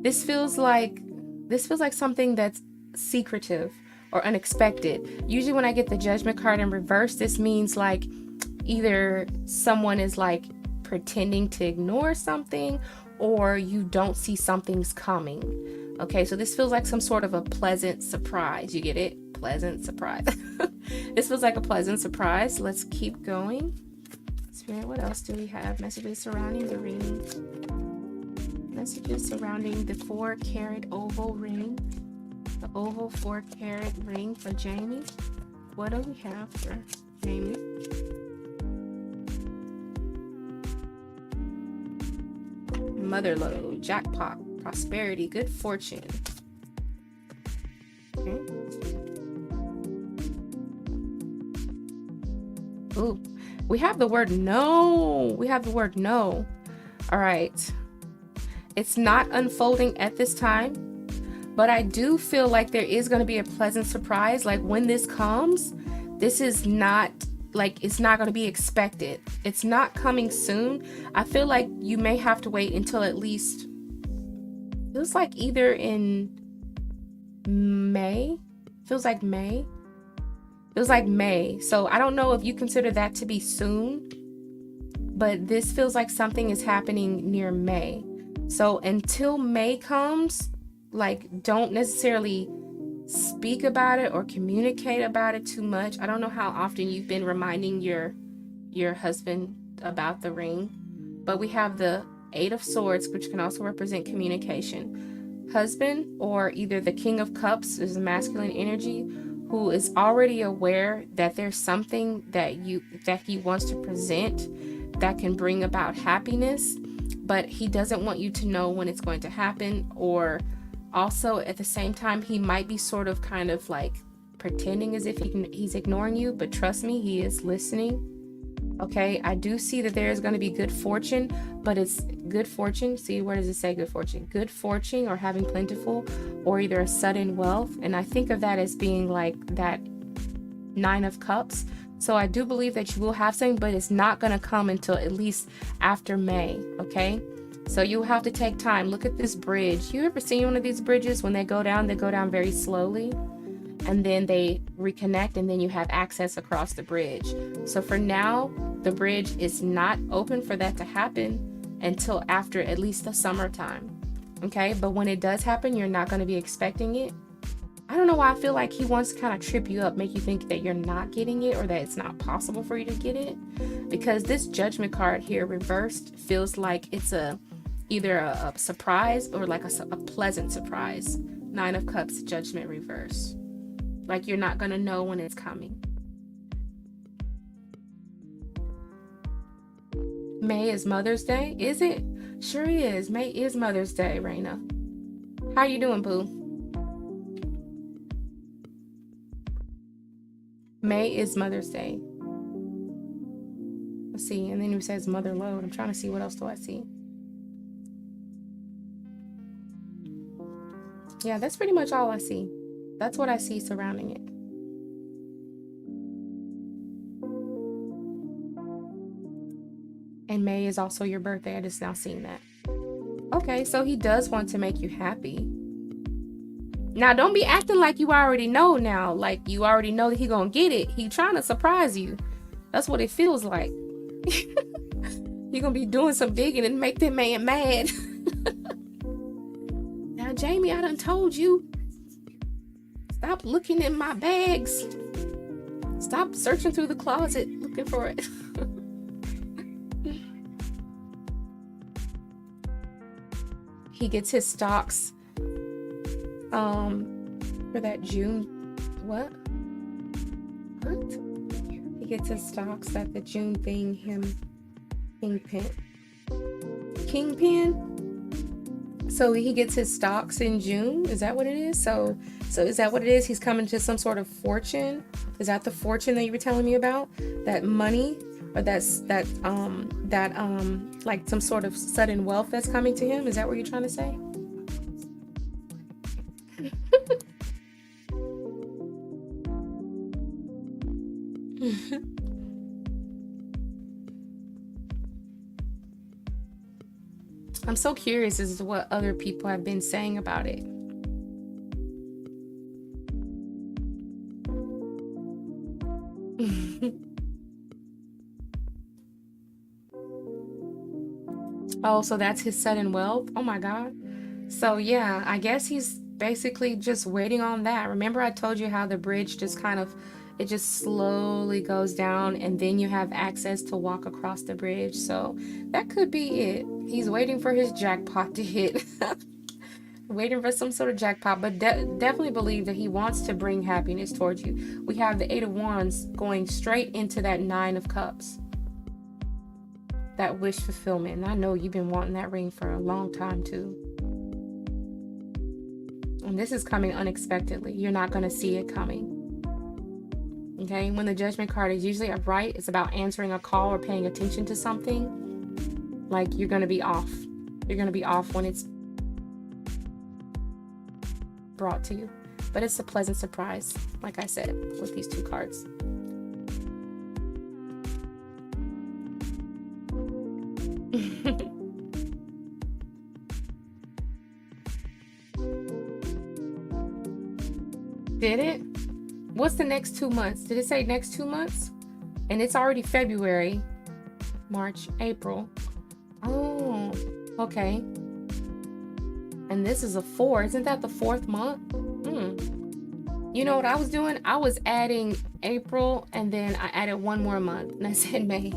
This feels like something that's secretive or unexpected. Usually when I get the Judgment card in reverse, this means like either someone is like pretending to ignore something or you don't see something's coming. Okay, so this feels like some sort of a pleasant surprise. You get it? Pleasant surprise. This feels like a pleasant surprise. Let's keep going. Spirit, what else do we have? Messages surrounding the ring. Messages surrounding the 4-carat oval ring. The oval 4-carat ring for Jamie. What do we have for Jamie? Motherlode, jackpot, prosperity, good fortune. Okay. Ooh. We have the word no. We have the word no. All right. It's not unfolding at this time, but I do feel like there is going to be a pleasant surprise. Like when this comes, this is not like, it's not going to be expected. It's not coming soon. I feel like you may have to wait until at least, feels like either in May. Feels like May. It was like May. So I don't know if you consider that to be soon, but this feels like something is happening near May. So until May comes, like don't necessarily speak about it or communicate about it too much. I don't know how often you've been reminding your husband about the ring, but we have the 8 of Swords, which can also represent communication. Husband, or either the King of Cups is the masculine energy, who is already aware that there's something that he wants to present that can bring about happiness, but he doesn't want you to know when it's going to happen. Or also at the same time, he might be sort of kind of like pretending as if he's ignoring you, but trust me, he is listening. Okay, I do see that there is going to be good fortune, but it's good fortune. See, where does it say good fortune? Good fortune or having plentiful, or either a sudden wealth. And I think of that as being like that 9 of Cups. So I do believe that you will have something, but it's not going to come until at least after May. Okay, so you'll have to take time. Look at this bridge. You ever seen one of these bridges? When they go down very slowly, and then they reconnect, and then you have access across the bridge. So for now, the bridge is not open for that to happen until after at least the summertime. Okay, but when it does happen, you're not going to be expecting it. I don't know why I feel like he wants to kind of trip you up, make you think that you're not getting it or that it's not possible for you to get it. Because this Judgment card here reversed feels like it's either a surprise or like a pleasant surprise. 9 of Cups, Judgment reverse. Like you're not going to know when it's coming. May is Mother's Day, is it? Sure is. May is Mother's Day, Raina. How you doing, boo? May is Mother's Day. Let's see. And then it says Mother Load. I'm trying to see what else do I see. Yeah, that's pretty much all I see. That's what I see surrounding it. And May is also your birthday. I just now seen that. Okay, so he does want to make you happy. Now, don't be acting like you already know now. Like you already know that he gonna get it. He trying to surprise you. That's what it feels like. You're gonna be doing some digging and make that man mad. Now, Jamie, I done told you. Stop looking in my bags. Stop searching through the closet looking for it. He gets his stocks for that June. What? He gets his stocks at the June thing. Kingpin. So he gets his stocks in June. Is that what it is? So is that what it is? He's coming to some sort of fortune. Is that the fortune that you were telling me about? That money, or like some sort of sudden wealth that's coming to him? Is that what you're trying to say? I'm so curious as to what other people have been saying about it. Oh, so that's his sudden wealth? Oh my God. So yeah, I guess he's basically just waiting on that. Remember I told you how the bridge just it just slowly goes down, and then you have access to walk across the bridge. So that could be it. He's waiting for his jackpot to hit. Waiting for some sort of jackpot, but definitely believe that he wants to bring happiness towards you. We have the 8 of Wands going straight into that 9 of Cups. That wish fulfillment. And I know you've been wanting that ring for a long time too. And this is coming unexpectedly. You're not going to see it coming. Okay, when the Judgment card is usually upright, it's about answering a call or paying attention to something. Like you're going to be off. You're going to be off when it's brought to you. But it's a pleasant surprise, like I said, with these 2 cards. Did it? What's the next 2 months? Did it say next 2 months? And it's already February, March, April. Oh, okay. And this is a 4. Isn't that the 4th month? You know what I was doing? I was adding April, and then I added 1 more month, and I said May.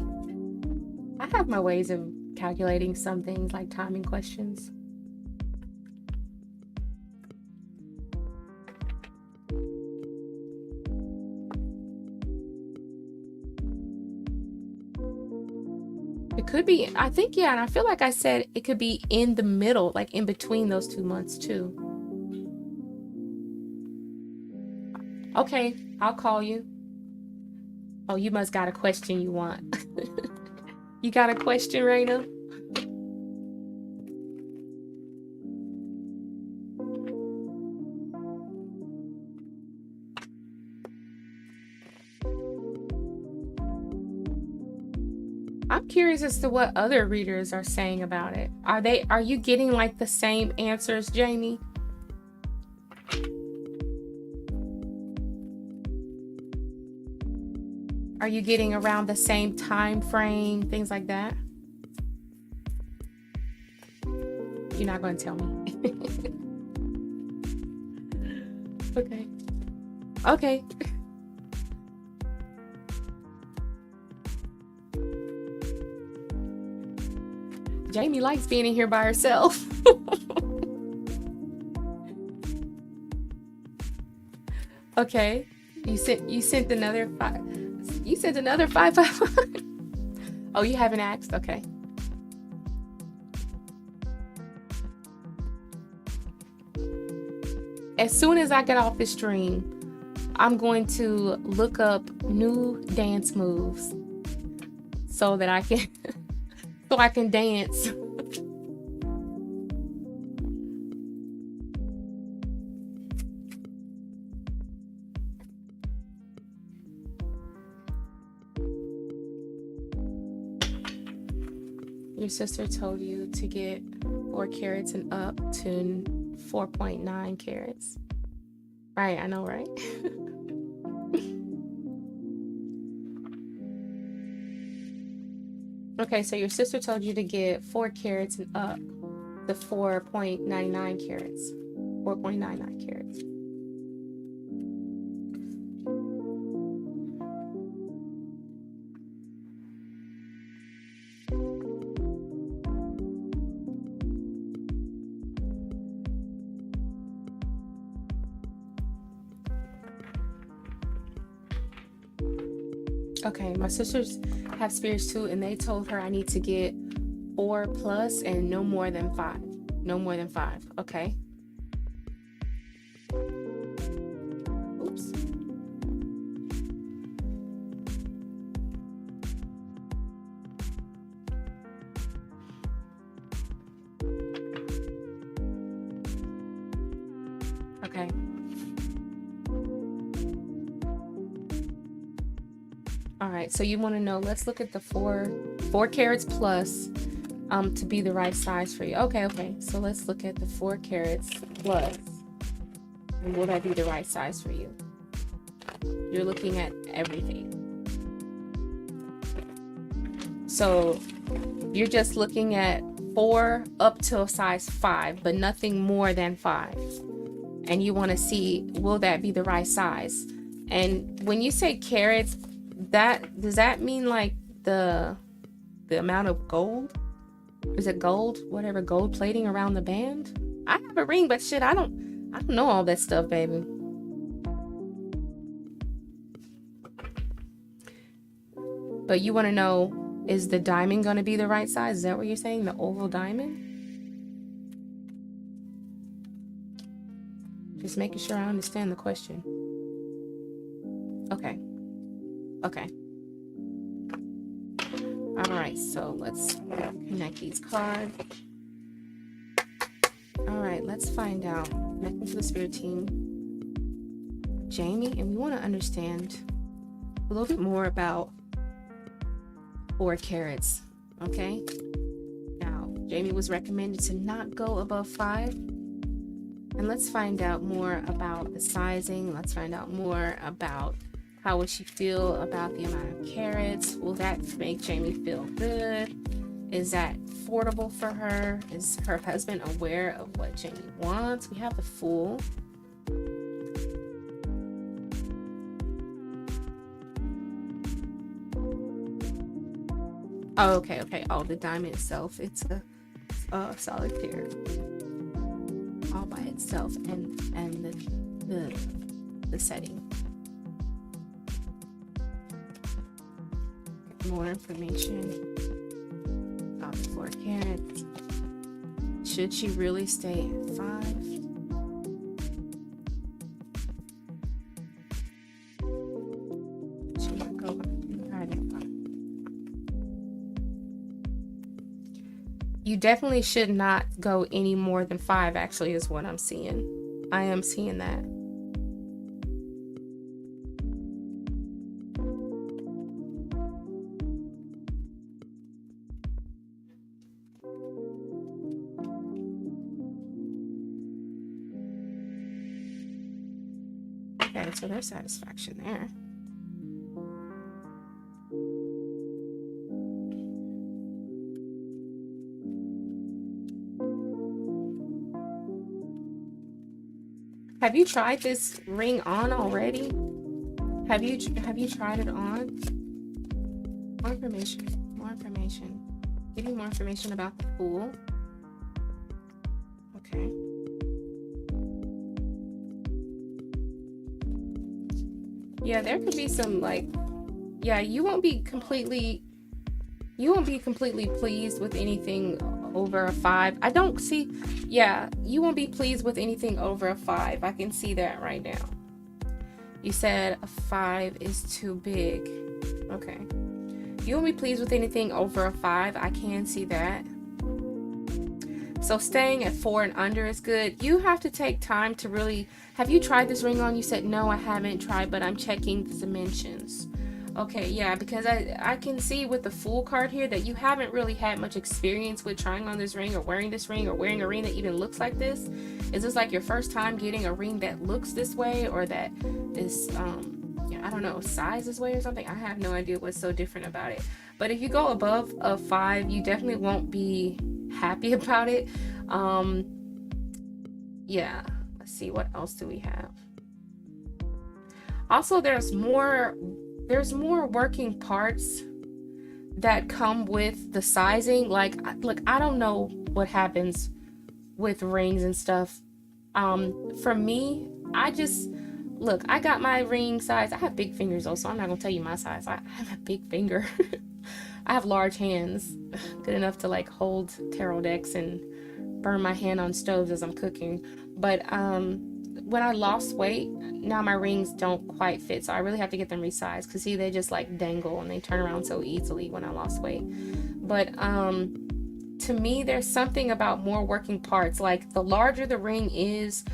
I have my ways of calculating some things, like timing questions. It could be, I think, yeah, and I feel like I said it could be in the middle, like in between those 2 months too. Okay, I'll call you. Oh, you must got a question you want. You got a question, Raina? I'm curious as to what other readers are saying about it. Are you getting like the same answers, Jamie? Are you getting around the same time frame, things like that? You're not going to tell me. Okay. Okay. Jamie likes being in here by herself. Okay. You sent another 5. You sent another 555. Oh, you haven't asked? Okay. As soon as I get off the stream, I'm going to look up new dance moves so that I can dance. Your sister told you to get 4 carats and up to 4.9 carats. Right, I know, right? Okay, so your sister told you to get 4 carats and up to 4.99 carats. 4.99 carats. Okay, my sisters have spirits too, and they told her I need to get 4 plus and no more than 5. No more than 5. Okay. Oops. Okay. All right, so you want to know, let's look at the 4 carats plus to be the right size for you. Okay, so let's look at the 4 carats plus, and will that be the right size for you? You're looking at everything. So you're just looking at 4 up to a size 5, but nothing more than 5. And you want to see, will that be the right size? And when you say carats, does that mean like the amount of gold? Is it gold? Whatever, gold plating around the band? I have a ring, but shit, I don't know all that stuff, baby. But you want to know, is the diamond going to be the right size? Is that what you're saying? The oval diamond? Just making sure I understand the question. Okay. All right, so let's connect these cards. All right, let's find out. Connecting to the spirit team, Jamie, and we want to understand a little bit more about 4 carats. Okay. Now, Jamie was recommended to not go above 5. And let's find out more about the sizing. Let's find out more about how would she feel about the amount of carats. Will that make Jamie feel good? Is that affordable for her? Is her husband aware of what Jamie wants? We have the Fool. Oh, okay. Oh, the diamond itself, it's a solitaire all by itself, and the setting. More information about the 4 carats. Should she really stay at 5? Should I go You definitely should not go any more than 5, actually, is what I'm seeing. I am seeing that. Okay, so there's satisfaction there. Have you tried this ring on already? Have you tried it on? More information. More information. Give me more information about the Fool. Okay. Yeah, there could be some like, yeah, you won't be completely pleased with anything over a 5. I don't see, yeah, you won't be pleased with anything over a 5. I can see that right now. You said a 5 is too big. Okay. You won't be pleased with anything over a 5. I can see that. So staying at 4 and under is good. You have to take time to really, have you tried this ring on? You said, no, I haven't tried, but I'm checking the dimensions. Okay, yeah, because I can see with the Fool card here that you haven't really had much experience with trying on this ring or wearing this ring or wearing a ring that even looks like this. Is this like your first time getting a ring that looks this way, or that is, I don't know, size this way or something? I have no idea what's so different about it. But if you go above a 5, you definitely won't be happy about it. Yeah, let's see, what else do we have? Also, there's more working parts that come with the sizing. Like, look, I don't know what happens with rings and stuff. For me, I got my ring size. I have big fingers though, so I'm not gonna tell you my size. I have a big finger. I have large hands, good enough to like hold tarot decks and burn my hand on stoves as I'm cooking. But when I lost weight, now my rings don't quite fit, so I really have to get them resized, because see, they just like dangle and they turn around so easily when I lost weight. But to me, there's something about more working parts. Like, the larger the ring is,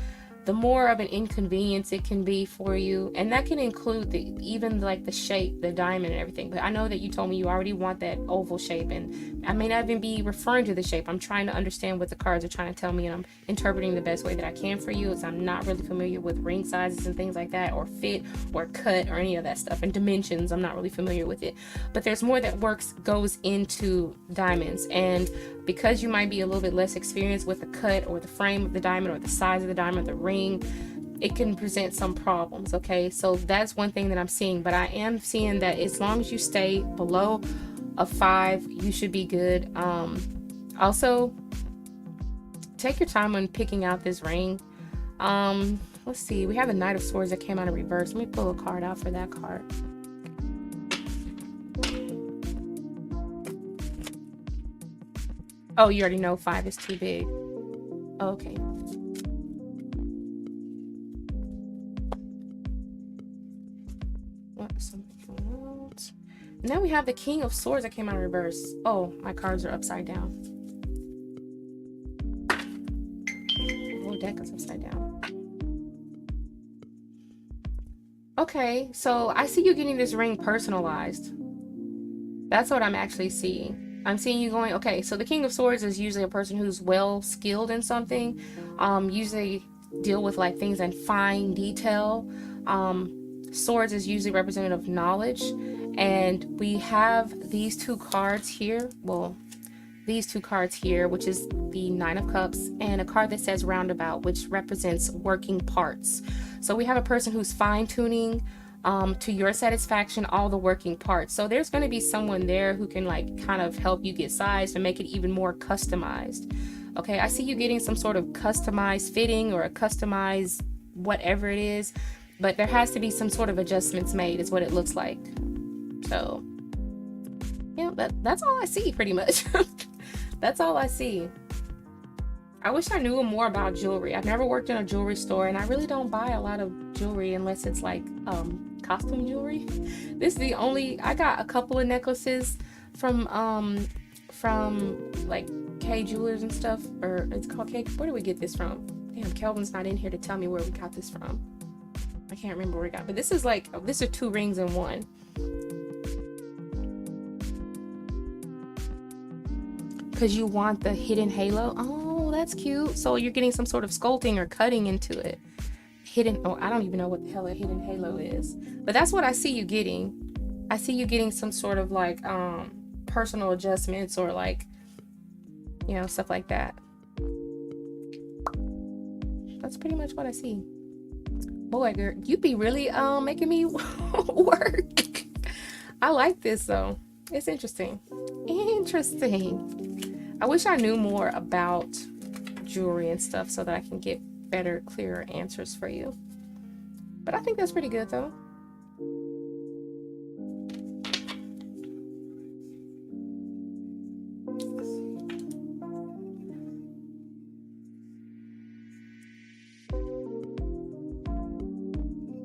the more of an inconvenience it can be for you, and that can include even like the shape, the diamond and everything. But I know that you told me you already want that oval shape, and I may not even be referring to the shape. I'm trying to understand what the cards are trying to tell me, and I'm interpreting the best way that I can for you, as I'm not really familiar with ring sizes and things like that, or fit or cut or any of that stuff, and dimensions. I'm not really familiar with it. But there's more that goes into diamonds, and because you might be a little bit less experienced with the cut or the frame of the diamond or the size of the diamond, the ring, it can present some problems. Okay, so that's one thing that I'm seeing. But I am seeing that as long as you stay below a 5, you should be good. Also, take your time when picking out this ring. Let's see, we have the Knight of Swords that came out in reverse. Let me pull a card out for that card. Oh, you already know 5 is too big. Okay. Something else. Now we have the King of Swords that came out in reverse. Oh, my cards are upside down. The whole deck is upside down. Okay, so I see you getting this ring personalized. That's what I'm actually seeing. I'm seeing you going, okay, so the King of Swords is usually a person who's well skilled in something. Usually deal with like things in fine detail. Swords is usually representative of knowledge, and we have these two cards here. Well, these two cards here, which is the Nine of Cups, and a card that says Roundabout, which represents working parts. So we have a person who's fine-tuning to your satisfaction all the working parts. So there's going to be someone there who can like kind of help you get sized and make it even more customized. Okay, I see you getting some sort of customized fitting or a customized whatever it is. But there has to be some sort of adjustments made, is what it looks like. So, yeah, that's all I see, pretty much. That's all I see. I wish I knew more about jewelry. I've never worked in a jewelry store, and I really don't buy a lot of jewelry unless it's like costume jewelry. This is the only, I got a couple of necklaces from like K Jewelers and stuff, or it's called K. Where do we get this from? Damn, Kelvin's not in here to tell me where we got this from. I can't remember where we got, but this is like, this are 2 rings in one. Because you want the hidden halo. Oh, that's cute. So you're getting some sort of sculpting or cutting into it. Hidden, oh, I don't even know what the hell a hidden halo is, but that's what I see you getting. I see you getting some sort of like personal adjustments, or like, you know, stuff like that. That's pretty much what I see. Boy, girl, you be really making me work. I like this though. It's interesting. Interesting. I wish I knew more about jewelry and stuff so that I can get better, clearer answers for you. But I think that's pretty good though.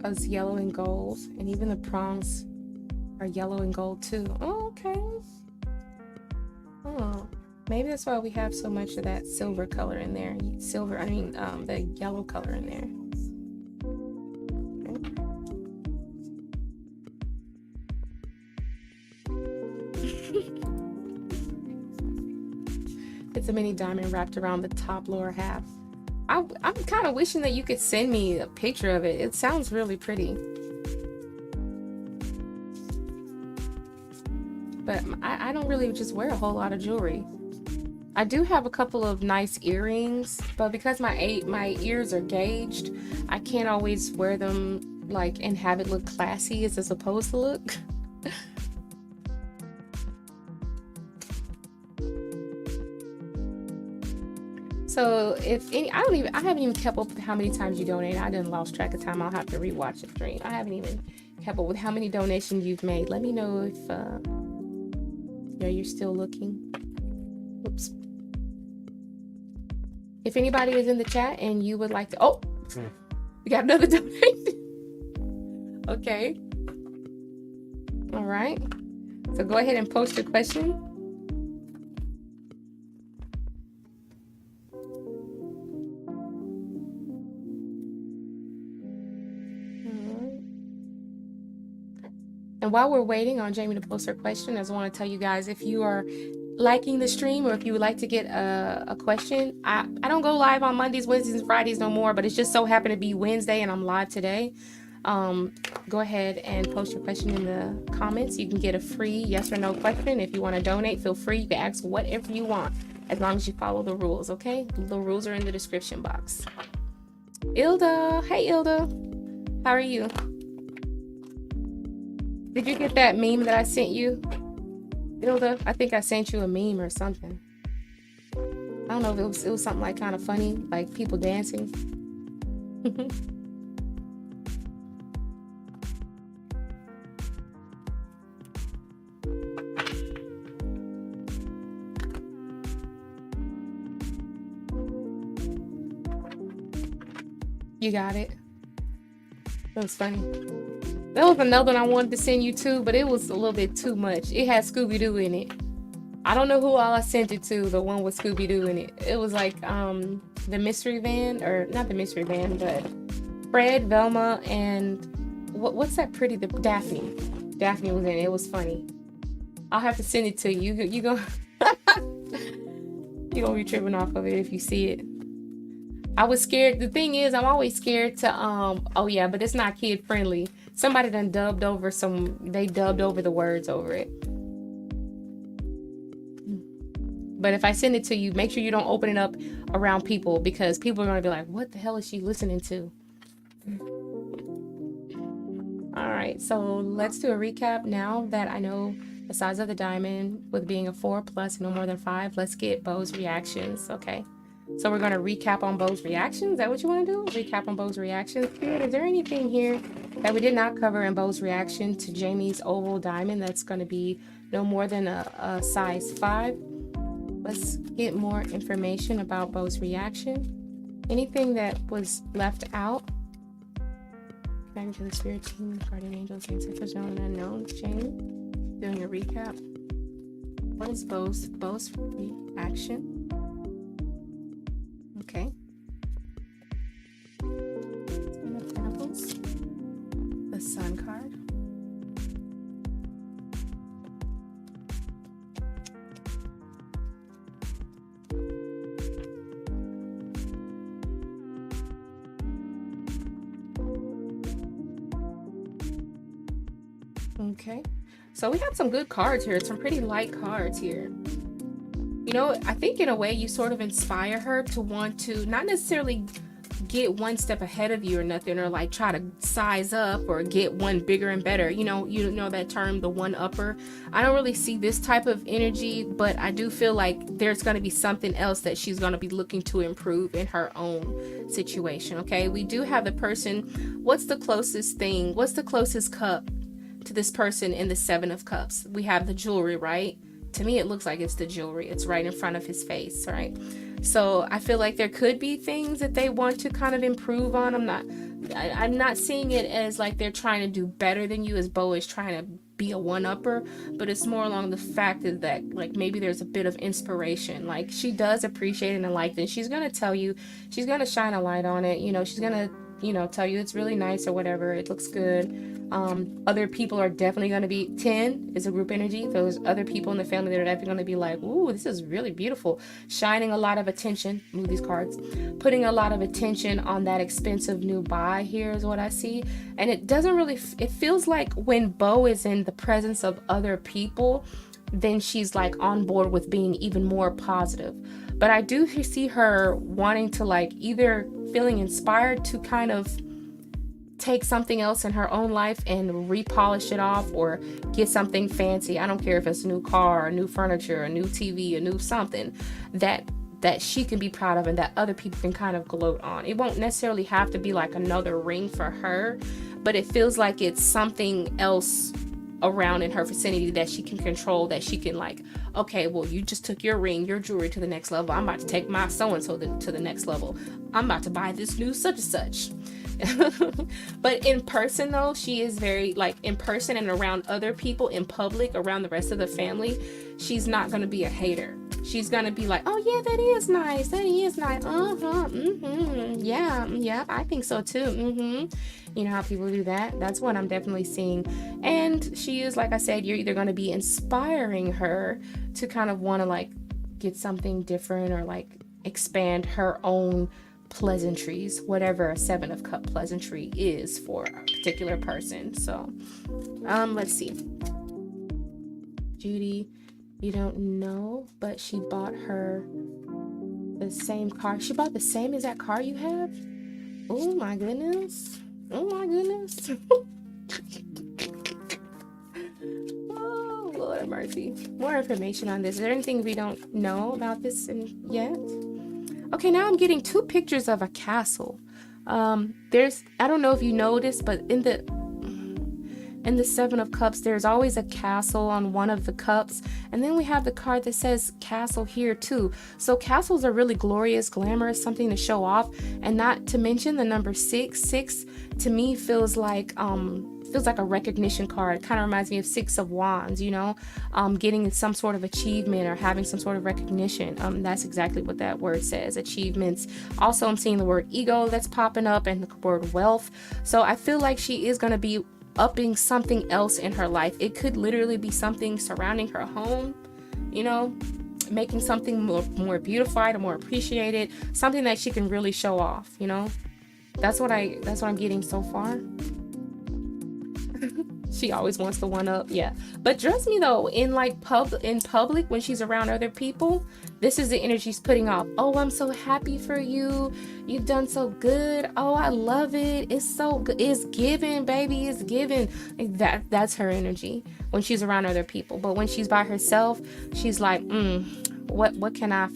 It's yellow and gold, and even the prongs are yellow and gold too. Oh, okay. Oh, maybe that's why we have so much of that silver color in there. Silver, I mean, the yellow color in there. Okay. It's a mini diamond wrapped around the top lower half. I'm kind of wishing that you could send me a picture of it. It sounds really pretty. But I don't really just wear a whole lot of jewelry. I do have a couple of nice earrings, but because my ears are gauged, I can't always wear them like and have it look classy as it's supposed to look. So if any, I haven't even kept up with how many times you donate. I done lost track of time. I'll have to rewatch the stream. I haven't even kept up with how many donations you've made. Let me know if yeah, you're still looking. Oops. If anybody is in the chat and you would like to, oh, we got another donation. Okay. All right. So go ahead and post your question. And while we're waiting on Jamie to post her question, I just want to tell you guys, if you are liking the stream or if you would like to get a question, I don't go live on Mondays, Wednesdays, and Fridays no more, but it's just so happened to be Wednesday and I'm live today. Go ahead and post your question in the comments. You can get a free yes or no question. If you want to donate, feel free. You can ask whatever you want as long as you follow the rules, okay? The rules are in the description box. Ilda, hey Ilda, how are you? Did you get that meme that I sent you, Ilda? I think I sent you a meme or something. I don't know if it was something like kind of funny, like people dancing. You got it. That was funny. That was another one I wanted to send you too, but it was a little bit too much. It had Scooby-Doo in it. I don't know who all I sent it to, the one with Scooby-Doo in it. It was like the mystery van, or not the mystery van, but Fred, Velma, and what's that pretty, the Daphne. Daphne was in it. It was funny. I'll have to send it to you. You gonna be tripping off of it if you see it. I was scared. The thing is, I'm always scared to oh yeah, but it's not kid friendly. Somebody done dubbed over they dubbed over the words over it. But if I send it to you, make sure you don't open it up around people, because people are going to be like, what the hell is she listening to? All right, so let's do a recap now that I know the size of the diamond with being a 4 plus no more than 5. Let's get Bo's reactions, okay? So we're going to recap on Bo's reactions. Is that what you want to do? Recap on Bo's reactions. Is there anything here that we did not cover in Bo's reaction to Jamie's oval diamond that's going to be no more than a size 5? Let's get more information about Bo's reaction. Anything that was left out? Connecting to the spirit team, guardian angels, ancestors, known and unknown. Jamie, doing a recap. What is Bo's reaction? card. Okay, so we have some good cards here, some pretty light cards here. You know, I think in a way you sort of inspire her to want to not necessarily get one step ahead of you or nothing, or like try to size up or get one bigger and better. You know that term, the one upper. I don't really see this type of energy, but I do feel like there's going to be something else that she's going to be looking to improve in her own situation. Okay, we do have the person. What's the closest thing? What's the closest cup to this person in the Seven of Cups? We have the jewelry, right? To me, it looks like it's the jewelry. It's right in front of his face, right? So I feel like there could be things that they want to kind of improve on. I'm not seeing it as like they're trying to do better than you, as Bo is trying to be a one-upper, but it's more along the fact that like maybe there's a bit of inspiration. Like she does appreciate it and like this. She's gonna tell you, she's gonna shine a light on it. You know, she's gonna tell you it's really nice or whatever. It looks good. Other people are definitely going to be 10 is a group energy. Those other people in the family that are definitely going to be like, ooh, this is really beautiful. Shining a lot of attention. Move these cards. Putting a lot of attention on that expensive new buy here is what I see. And it doesn't really, it feels like when Bo is in the presence of other people, then she's like on board with being even more positive. But I do see her wanting to like either feeling inspired to kind of take something else in her own life and repolish it off or get something fancy. I don't care if it's a new car, new furniture, a new TV, a new something that she can be proud of and that other people can kind of gloat on. It won't necessarily have to be like another ring for her, but it feels like it's something else around in her vicinity that she can control, that she can like, okay, well, you just took your ring, your jewelry to the next level. I'm about to take my so-and-so to the next level. I'm about to buy this new such and such. But in person though, she is very like in person and around other people in public, around the rest of the family, she's not going to be a hater. She's going to be like, oh yeah, that is nice. That is nice. Yeah, I think so too. You know how people do that? That's what I'm definitely seeing. And she is, like I said, you're either going to be inspiring her to kind of want to like get something different or like expand her own pleasantries, whatever a Seven of Cup pleasantry is for a particular person. So let's see. Judy, you don't know, but she bought her the same car. She bought the same exact car you have? Oh my goodness. Oh my goodness. Oh, Lord have mercy. More information on this. Is there anything we don't know about this yet? Okay, now I'm getting two pictures of a castle. I don't know if you noticed, but in the Seven of Cups, there's always a castle on one of the cups. And then we have the card that says castle here too. So castles are really glorious, glamorous, something to show off. And not to mention the number 6. 6 to me feels like a recognition card. Kind of reminds me of Six of Wands, getting some sort of achievement or having some sort of recognition. That's exactly what that word says, achievements. Also, I'm seeing the word ego that's popping up and the word wealth. So I feel like she is going to be upping something else in her life. It could literally be something surrounding her home, making something more beautified or more appreciated, something that she can really show off, That's what I'm getting so far. She always wants the one up, yeah. But trust me though, in public when she's around other people, this is the energy she's putting off. Oh, I'm so happy for you. You've done so good. Oh, I love it. It's so good. It's given, baby. It's given. That's her energy when she's around other people. But when she's by herself, she's like, what can I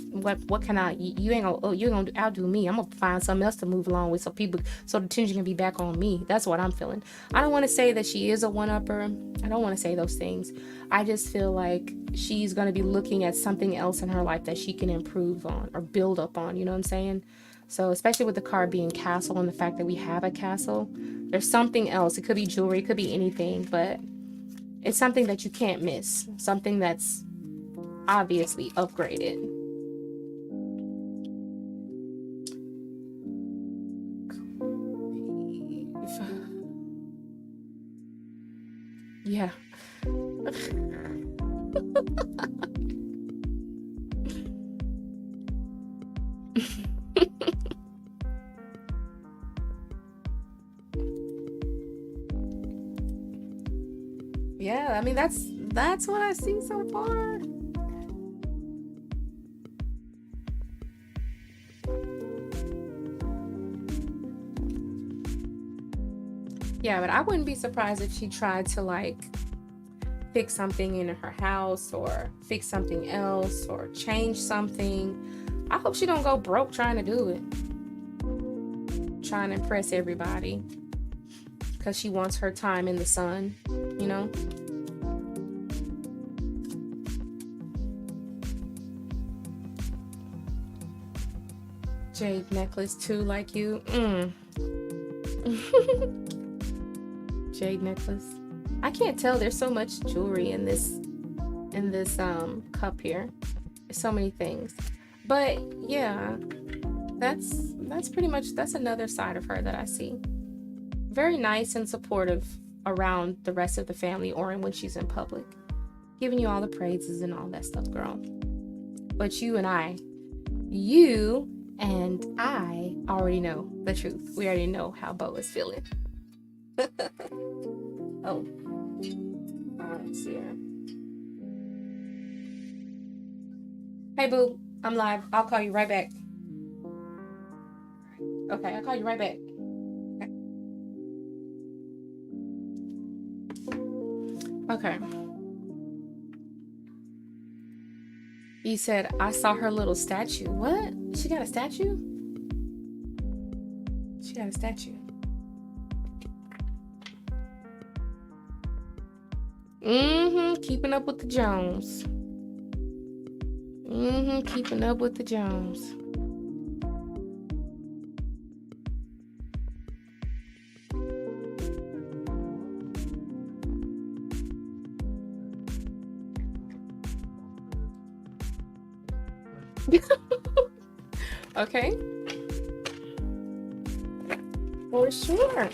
you ain't gonna outdo me. I'm gonna find something else to move along with so the attention can be back on me. That's what I'm feeling. I don't want to say that she is a one-upper. I don't want to say those things. I just feel like she's going to be looking at something else in her life that she can improve on or build up on, you know what I'm saying? So especially with the card being castle and the fact that we have a castle, there's something else. It could be jewelry, it could be anything, but it's something that you can't miss, something that's obviously upgraded. Yeah. Yeah, I mean that's what I see so far. Yeah, but I wouldn't be surprised if she tried to like fix something in her house or fix something else or change something. I hope she don't go broke trying to do it. Trying to impress everybody. Because she wants her time in the sun, you know? Jade necklace too, like you. Jade necklace. I can't tell. There's so much jewelry in this cup here. There's so many things. But yeah, that's pretty much, that's another side of her that I see. Very nice and supportive around the rest of the family or when she's in public. Giving you all the praises and all that stuff, girl. But you and I already know the truth. We already know how Bo is feeling. Oh, let's see here. Hey, boo, I'm live. I'll call you right back. Okay, I'll call you right back. Okay. You said, I saw her little statue. What? She got a statue? She got a statue. Keeping up with the Jones. Keeping up with the Jones. Okay. For sure.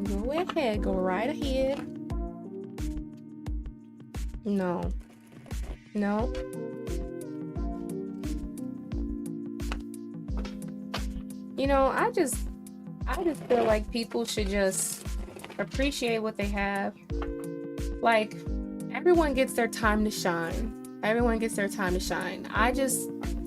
Go ahead. Go right ahead. No. No. You know, I just feel like people should just appreciate what they have. Like, everyone gets their time to shine. Everyone gets their time to shine.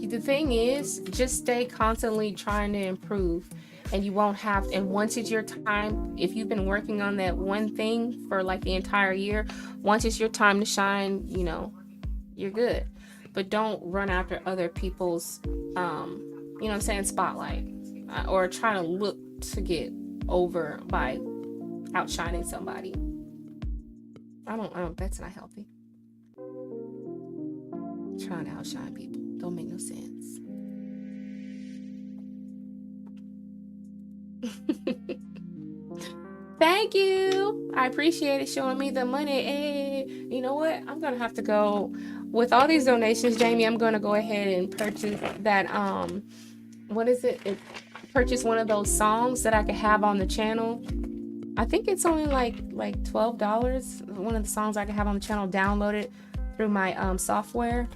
The thing is, just stay constantly trying to improve, and you won't have, and once it's your time, if you've been working on that one thing for like the entire year, once it's your time to shine, you know, you're good. But don't run after other people's, you know what I'm saying, spotlight, or try to look to get over by outshining somebody. That's not healthy. Trying to outshine people don't make no sense. Thank you. I appreciate it, showing me the money. Hey, you know what? I'm gonna have to go with all these donations, Jamie. I'm gonna go ahead and purchase that. What is it? Purchase one of those songs that I could have on the channel. I think it's only like $12. One of the songs I could have on the channel. Download it through my software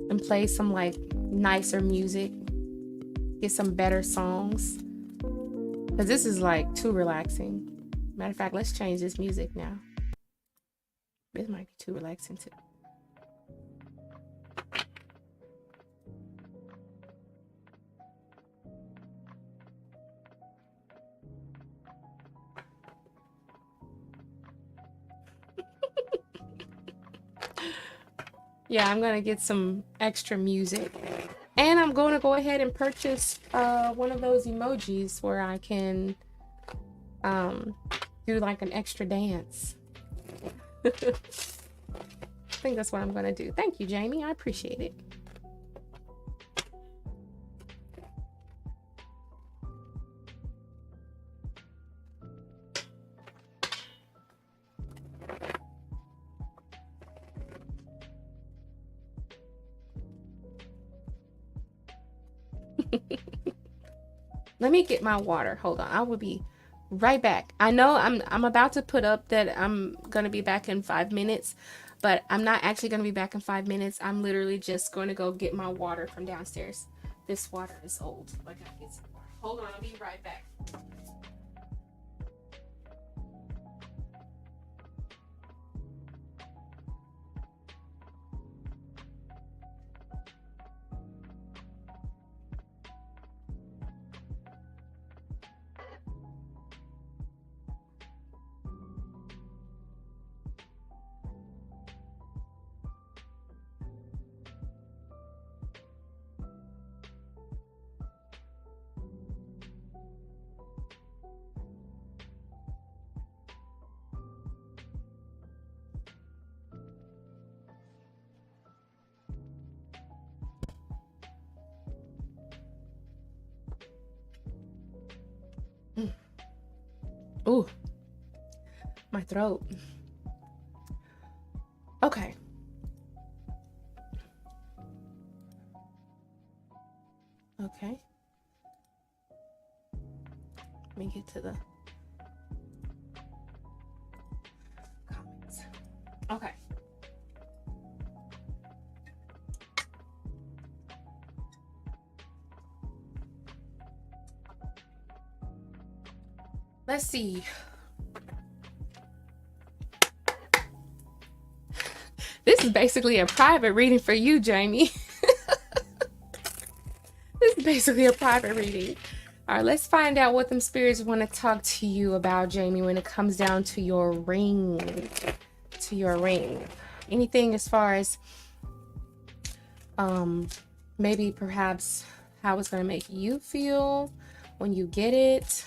and play some like nicer music. Get some better songs. Because this is like too relaxing. Matter of fact, let's change this music now. This might be too relaxing too. Yeah, I'm gonna get some extra music. And I'm going to go ahead and purchase one of those emojis where I can do like an extra dance. I think that's what I'm going to do. Thank you, Jamie. I appreciate it. Let me get my water. Hold on. I will be right back. I know I'm about to put up that I'm gonna be back in 5 minutes, but I'm not actually gonna be back in 5 minutes. I'm literally just going to go get my water from downstairs. This water is old. Like, hold on, I'll be right back. Ooh, my throat. Okay. Okay. Let me get to the comments. Okay. Let's see. This is basically a private reading for you, Jamie. This is basically a private reading. All right, let's find out what them spirits want to talk to you about, Jamie, when it comes down to your ring. To your ring. Anything as far as maybe perhaps how it's going to make you feel when you get it.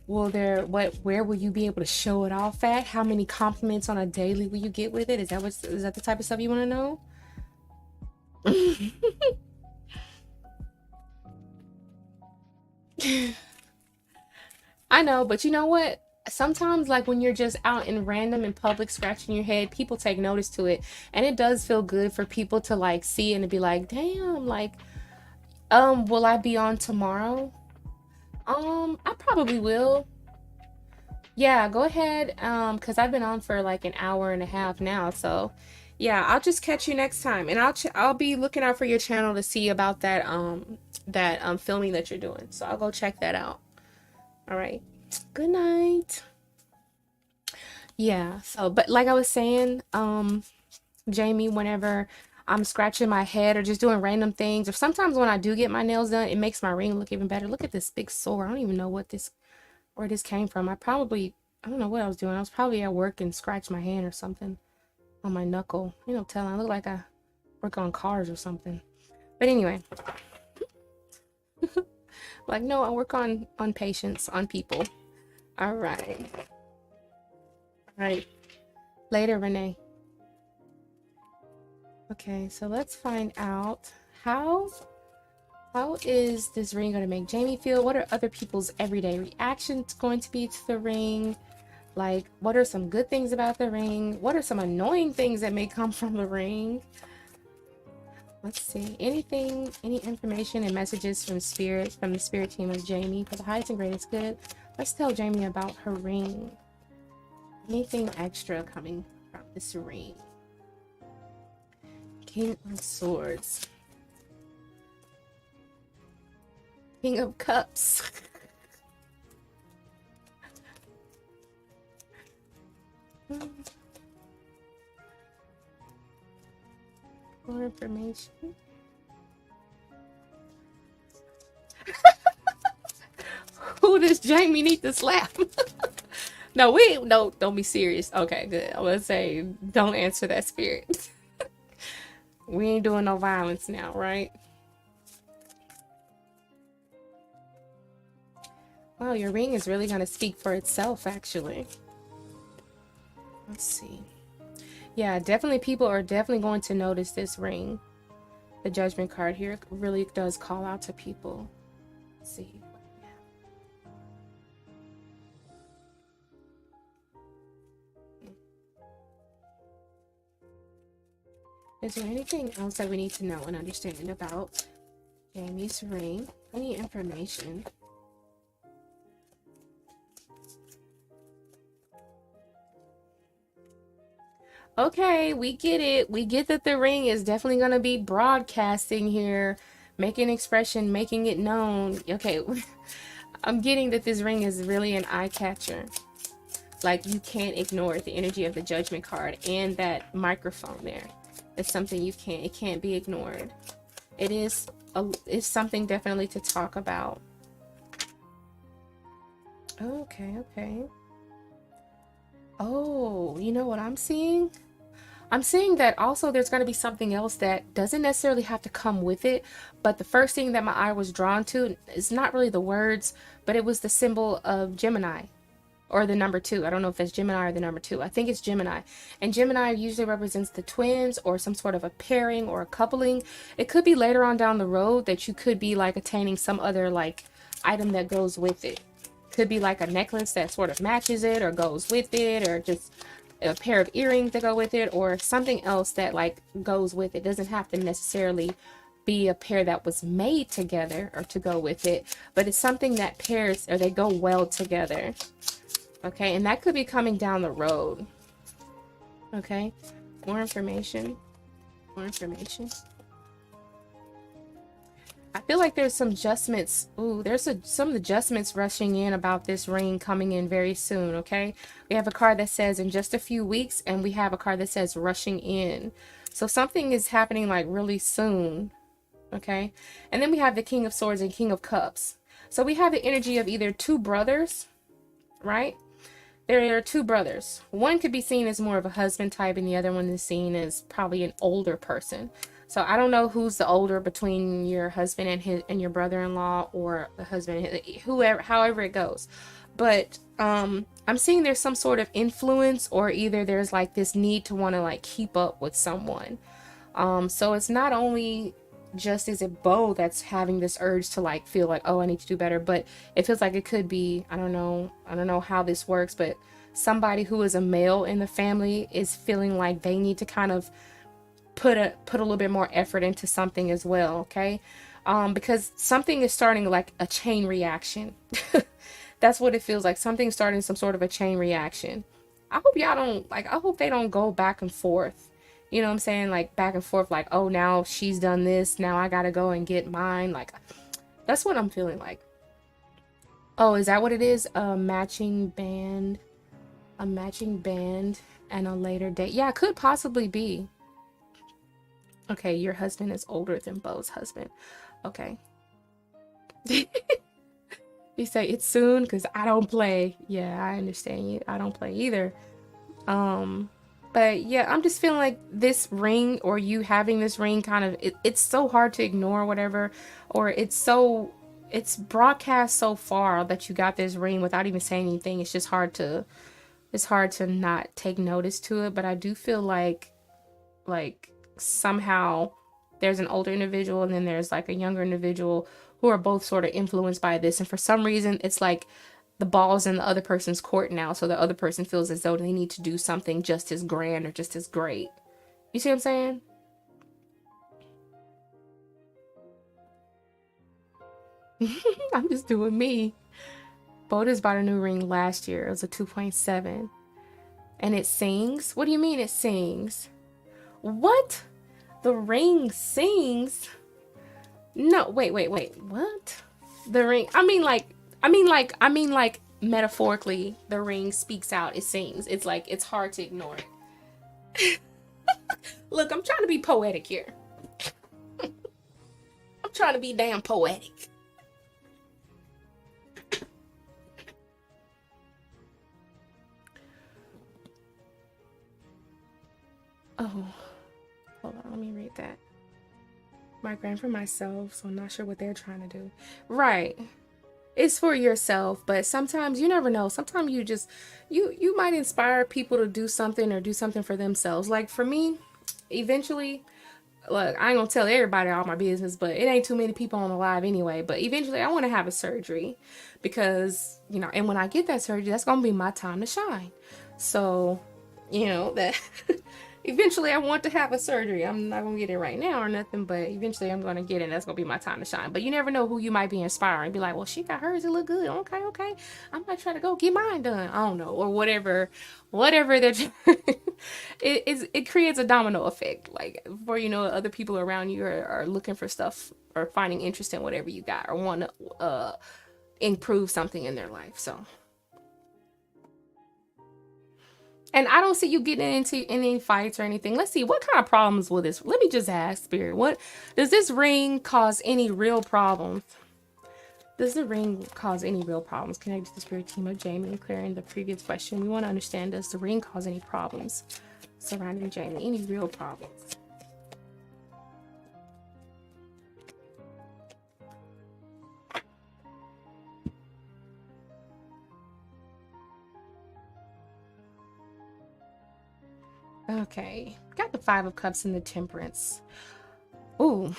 Where will you be able to show it off at? How many compliments on a daily will you get with it? Is that the type of stuff you want to know? I know, but you know what? Sometimes, like, when you're just out in random in public scratching your head, people take notice to it, and it does feel good for people to like see and to be like, damn, like, will I be on tomorrow? I probably will. Yeah, go ahead. Because I've been on for like an hour and a half now, so yeah, I'll just catch you next time, and I'll be looking out for your channel to see about that filming that you're doing. So I'll go check that out. All right. Good night. Yeah. So, but like I was saying, Jamie, whenever I'm scratching my head or just doing random things, or sometimes when I do get my nails done, it makes my ring look even better. Look at this big sore. I don't even know where this came from. I don't know what I was doing. I was probably at work and scratched my hand or something on my knuckle. You know, telling I look like I work on cars or something. But anyway, like, no, I work on patients, on people. All right. All right. Later, Renee. Okay, so let's find out how is this ring going to make Jamie feel? What are other people's everyday reactions going to be to the ring? Like, what are some good things about the ring? What are some annoying things that may come from the ring? Let's see. Any information and messages from the spirit team of Jamie for the highest and greatest good? Let's tell Jamie about her ring. Anything extra coming from this ring? King of Swords. King of Cups. More information. Who does Jamie need to slap? No, don't be serious. Okay, good. I was say, don't answer that spirit. We ain't doing no violence now, right? Wow, your ring is really gonna speak for itself, actually. Let's see. Yeah, definitely people are definitely going to notice this ring. The Judgment card here really does call out to people. Let's see. Is there anything else that we need to know and understand about Jamie's ring? Any information? Okay, we get it. We get that the ring is definitely going to be broadcasting here, making expression, making it known. Okay, I'm getting that this ring is really an eye catcher. Like, you can't ignore the energy of the Judgment card and that microphone there. It's something it can't be ignored. It's something definitely to talk about. Okay, okay. Oh, you know what I'm seeing? I'm seeing that also there's going to be something else that doesn't necessarily have to come with it, but the first thing that my eye was drawn to is not really the words, but it was the symbol of Gemini or the number 2. I don't know if that's Gemini or the number 2. I think it's Gemini. And Gemini usually represents the twins or some sort of a pairing or a coupling. It could be later on down the road that you could be like attaining some other like item that goes with it. Could be like a necklace that sort of matches it or goes with it, or just a pair of earrings that go with it, or something else that like goes with it. Doesn't have to necessarily be a pair that was made together or to go with it, but it's something that pairs or they go well together. Okay, and that could be coming down the road. Okay, more information. More information. I feel like there's some adjustments. Ooh, there's some adjustments rushing in about this ring coming in very soon, okay? We have a card that says in just a few weeks, and we have a card that says rushing in. So something is happening like really soon, okay? And then we have the King of Swords and King of Cups. So we have the energy of either two brothers, right? There are two brothers. One could be seen as more of a husband type, and the other one is seen as probably an older person. So I don't know who's the older between your husband and your brother-in-law, or the husband, whoever, however it goes. But I'm seeing there's some sort of influence, or either there's like this need to want to like keep up with someone. So it's not only just is it Bo that's having this urge to like feel like, oh, I need to do better, but it feels like it could be, I don't know how this works, but somebody who is a male in the family is feeling like they need to kind of put a little bit more effort into something as well, okay? Because something is starting like a chain reaction. That's what it feels like. Something's starting some sort of a chain reaction. I hope y'all don't like, I hope they don't go back and forth. You know what I'm saying? Like back and forth, like, oh, now she's done this, now I gotta go and get mine. Like, that's what I'm feeling like. Oh, is that what it is? A matching band and a later date. Yeah, it could possibly be. Okay, your husband is older than Bo's husband. Okay. You say it's soon because I don't play. Yeah, I understand you. I don't play either. But yeah, I'm just feeling like this ring, or you having this ring, kind of it's so hard to ignore, whatever, or it's broadcast so far that you got this ring without even saying anything. It's hard to not take notice to it. But I do feel like somehow there's an older individual and then there's like a younger individual who are both sort of influenced by this, and for some reason it's like the ball's in the other person's court now, so the other person feels as though they need to do something just as grand or just as great. You see what I'm saying? I'm just doing me. Boda's bought a new ring last year. It was a 2.7. And it sings? What do you mean it sings? What? The ring sings? No, wait. What? The ring, I mean like metaphorically, the ring speaks out, it sings. It's like, it's hard to ignore it. Look, I'm trying to be poetic here. I'm trying to be damn poetic. Oh, hold on, let me read that. Migraine for myself, so I'm not sure what they're trying to do. Right. It's for yourself, but sometimes you never know. Sometimes you just you might inspire people to do something or do something for themselves. Like for me, eventually, look, I ain't gonna tell everybody all my business, but it ain't too many people on the live anyway. But eventually I want to have a surgery because, you know, and when I get that surgery, that's gonna be my time to shine. So, you know, that eventually I want to have a surgery. I'm not gonna get it right now or nothing, but eventually I'm gonna get it, and that's gonna be my time to shine. But you never know who you might be inspiring. Be like, well, she got hers, it look good. Okay. I might try to go get mine done. I don't know, or whatever they're it creates a domino effect. Like before you know it, other people around you are looking for stuff or finding interest in whatever you got or want to improve something in their life. So, and I don't see you getting into any fights or anything. Let's see, what kind of problems will this, let me just ask Spirit, what does this ring cause any real problems? Does the ring cause any real problems? Connect to the spirit team of Jamie and clearing the previous question. We want to understand, does the ring cause any problems surrounding Jamie? Any real problems? Okay, got the Five of Cups and the Temperance. Ooh,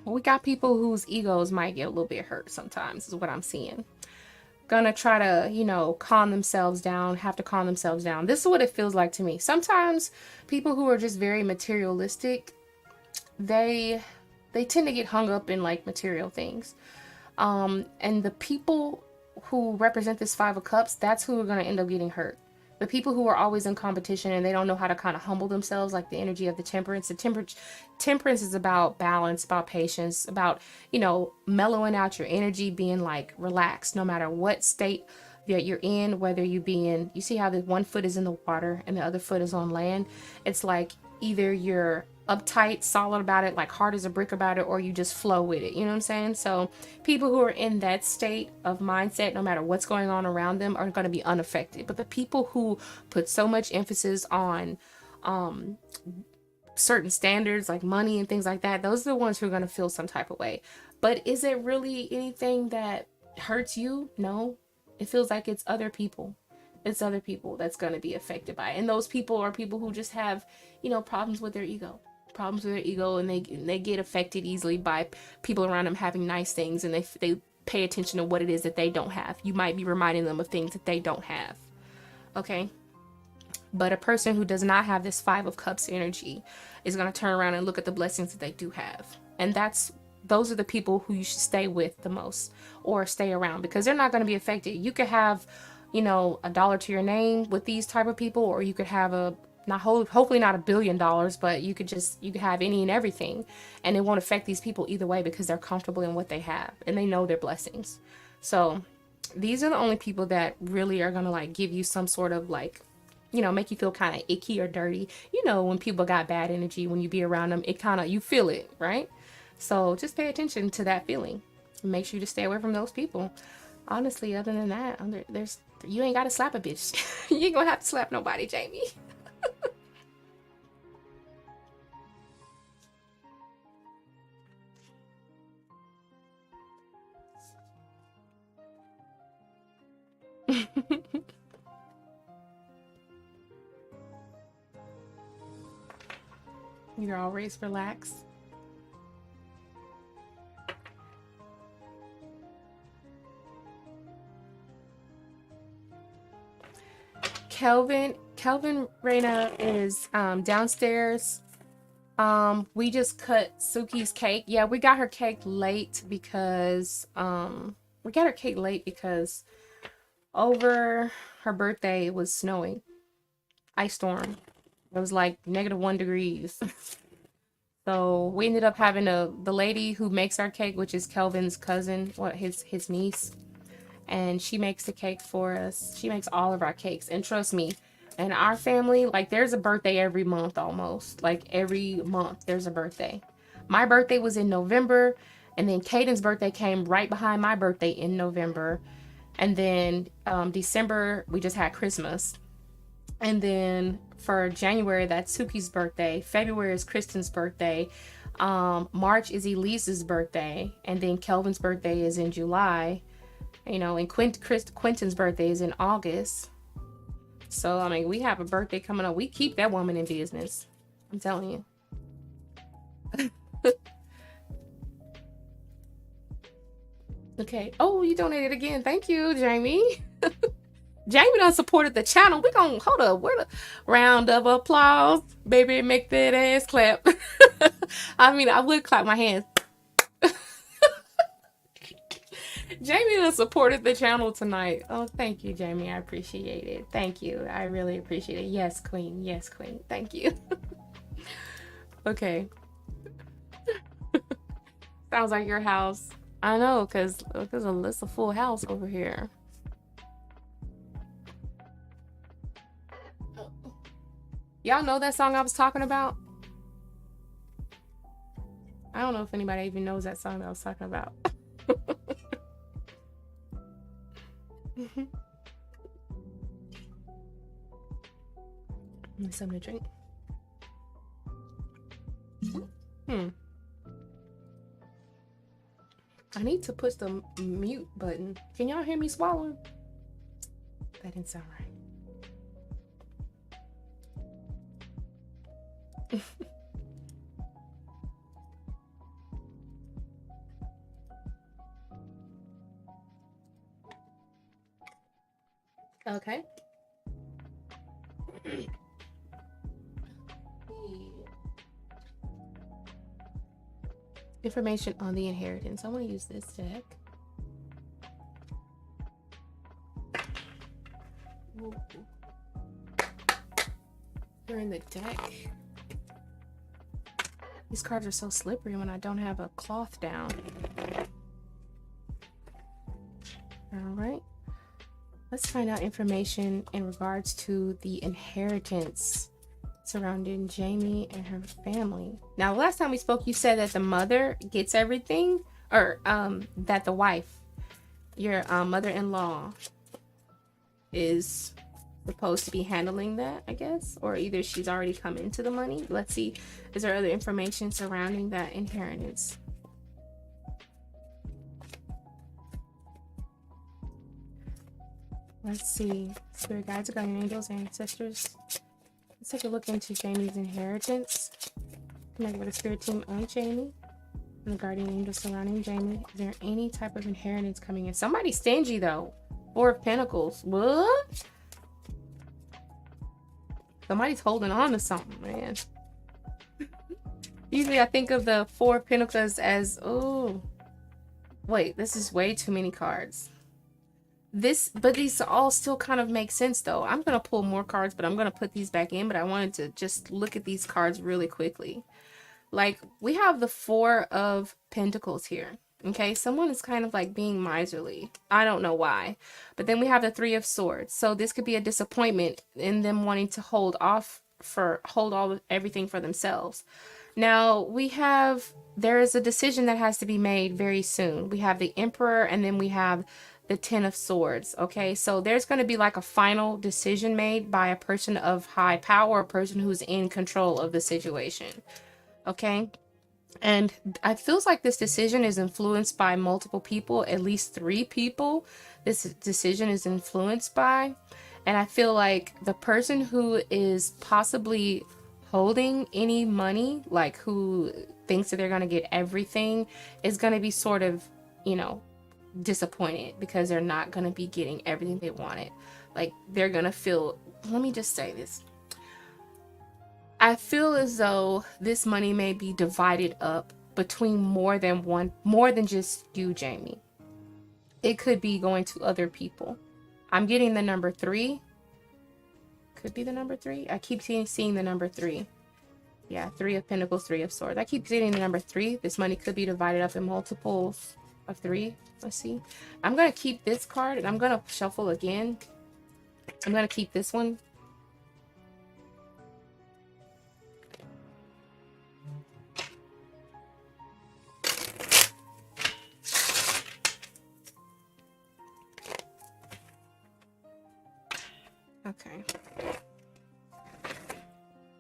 we got people whose egos might get a little bit hurt sometimes, is what I'm seeing. Gonna try to, you know, calm themselves down, have to calm themselves down. This is what it feels like to me. Sometimes people who are just very materialistic, they tend to get hung up in like material things. And the people who represent this Five of Cups, that's who are gonna end up getting hurt. The people who are always in competition and they don't know how to kind of humble themselves, like the energy of the Temperance. The Temperance is about balance, about patience, about, you know, mellowing out your energy, being like relaxed no matter what state that you're in, whether you be in, you see how the one foot is in the water and the other foot is on land. It's like either you're uptight, solid about it, like hard as a brick about it, or you just flow with it. You know what I'm saying? So people who are in that state of mindset, no matter what's going on around them, are going to be unaffected. But the people who put so much emphasis on certain standards like money and things like that, those are the ones who are going to feel some type of way. But is it really anything that hurts you? No. It feels like it's other people. It's other people that's going to be affected by it. And those people are people who just have, you know, problems with their ego. And they get affected easily by people around them having nice things, and they pay attention to what it is that they don't have. You might be reminding them of things that they don't have. Okay? But a person who does not have this Five of Cups energy is going to turn around and look at the blessings that they do have. And those are the people who you should stay with the most, or stay around, because they're not going to be affected. You could have, you know, $1 to your name with these type of people, or you could have hopefully not $1 billion, but you could have any and everything, and it won't affect these people either way because they're comfortable in what they have and they know their blessings. So these are the only people that really are gonna like give you some sort of like, you know, make you feel kind of icky or dirty. You know, when people got bad energy, when you be around them, you feel it, right? So just pay attention to that feeling. Make sure you just stay away from those people. Honestly, other than that, you ain't gotta slap a bitch. You ain't gonna have to slap nobody, Jamie. You're always relaxed. Kelvin Reina is downstairs. We just cut Suki's cake. Yeah, we got her cake late because over her birthday it was snowing. Ice storm. It was like -1 degrees. So we ended up having the lady who makes our cake, which is Kelvin's cousin, his niece, and she makes the cake for us. She makes all of our cakes, and trust me, in our family, like there's a birthday every month almost. Like every month there's a birthday. My birthday was in November, and then Caden's birthday came right behind my birthday in November, and then December we just had Christmas. And then for January, that's Suki's birthday. February is Kristen's birthday. March is Elise's birthday. And then Kelvin's birthday is in July. You know, and Quentin's birthday is in August. So, I mean, we have a birthday coming up. We keep that woman in business. I'm telling you. Okay. Oh, you donated again. Thank you, Jamie. Jamie done supported the channel. We gonna hold up. Where the round of applause, baby? Make that ass clap. I mean, I would clap my hands. Jamie done supported the channel tonight. Oh, thank you, Jamie. I appreciate it. Thank you. I really appreciate it. Yes, queen. Yes, queen. Thank you. Okay. Sounds like your house. I know, because it's a full house over here. Y'all know that song I was talking about? I don't know if anybody even knows that song that I was talking about. Something to drink. I need to push the mute button. Can y'all hear me swallowing? That didn't sound right. Okay. Information on the inheritance. I want to use this deck. Ooh. We're in the deck. These cards are so slippery when I don't have a cloth down. All right. Let's find out information in regards to the inheritance surrounding Jamie and her family. Now, last time we spoke, you said that the mother gets everything, or that the wife, your mother-in-law, is supposed to be handling that, I guess, or either she's already come into the money. Let's see, is there other information surrounding that inheritance? Let's see, spirit guides, guardian angels, ancestors. Let's take a look into Jamie's inheritance. Connect with the spirit team on Jamie and the guardian angels surrounding Jamie. Is there any type of inheritance coming in? Somebody's stingy though. Four of Pentacles. What? Somebody's holding on to something, man. Usually I think of the Four of Pentacles as, oh, wait, this is way too many cards. But these all still kind of make sense though. I'm going to pull more cards, but I'm going to put these back in, but I wanted to just look at these cards really quickly. Like, we have the Four of Pentacles here. Okay, someone is kind of like being miserly. I don't know why. But then we have the Three of Swords. So this could be a disappointment in them wanting to hold everything for themselves. Now there is a decision that has to be made very soon. We have the Emperor, and then we have the Ten of Swords. Okay, so there's going to be like a final decision made by a person of high power, a person who's in control of the situation. Okay, and it feels like this decision is influenced by multiple people, at least 3 people this decision is influenced by. And I feel like the person who is possibly holding any money, like who thinks that they're going to get everything, is going to be sort of, you know, disappointed because they're not going to be getting everything they wanted. Like, they're going to feel, let me just say this. I feel as though this money may be divided up between more than just you, Jamie. It could be going to other people. I'm getting the number 3. Could be the number 3. I keep seeing the number 3. Yeah, 3 of Pentacles, 3 of Swords. I keep seeing the number 3. This money could be divided up in multiples of 3. Let's see. I'm going to keep this card and I'm going to shuffle again. I'm going to keep this one. Okay.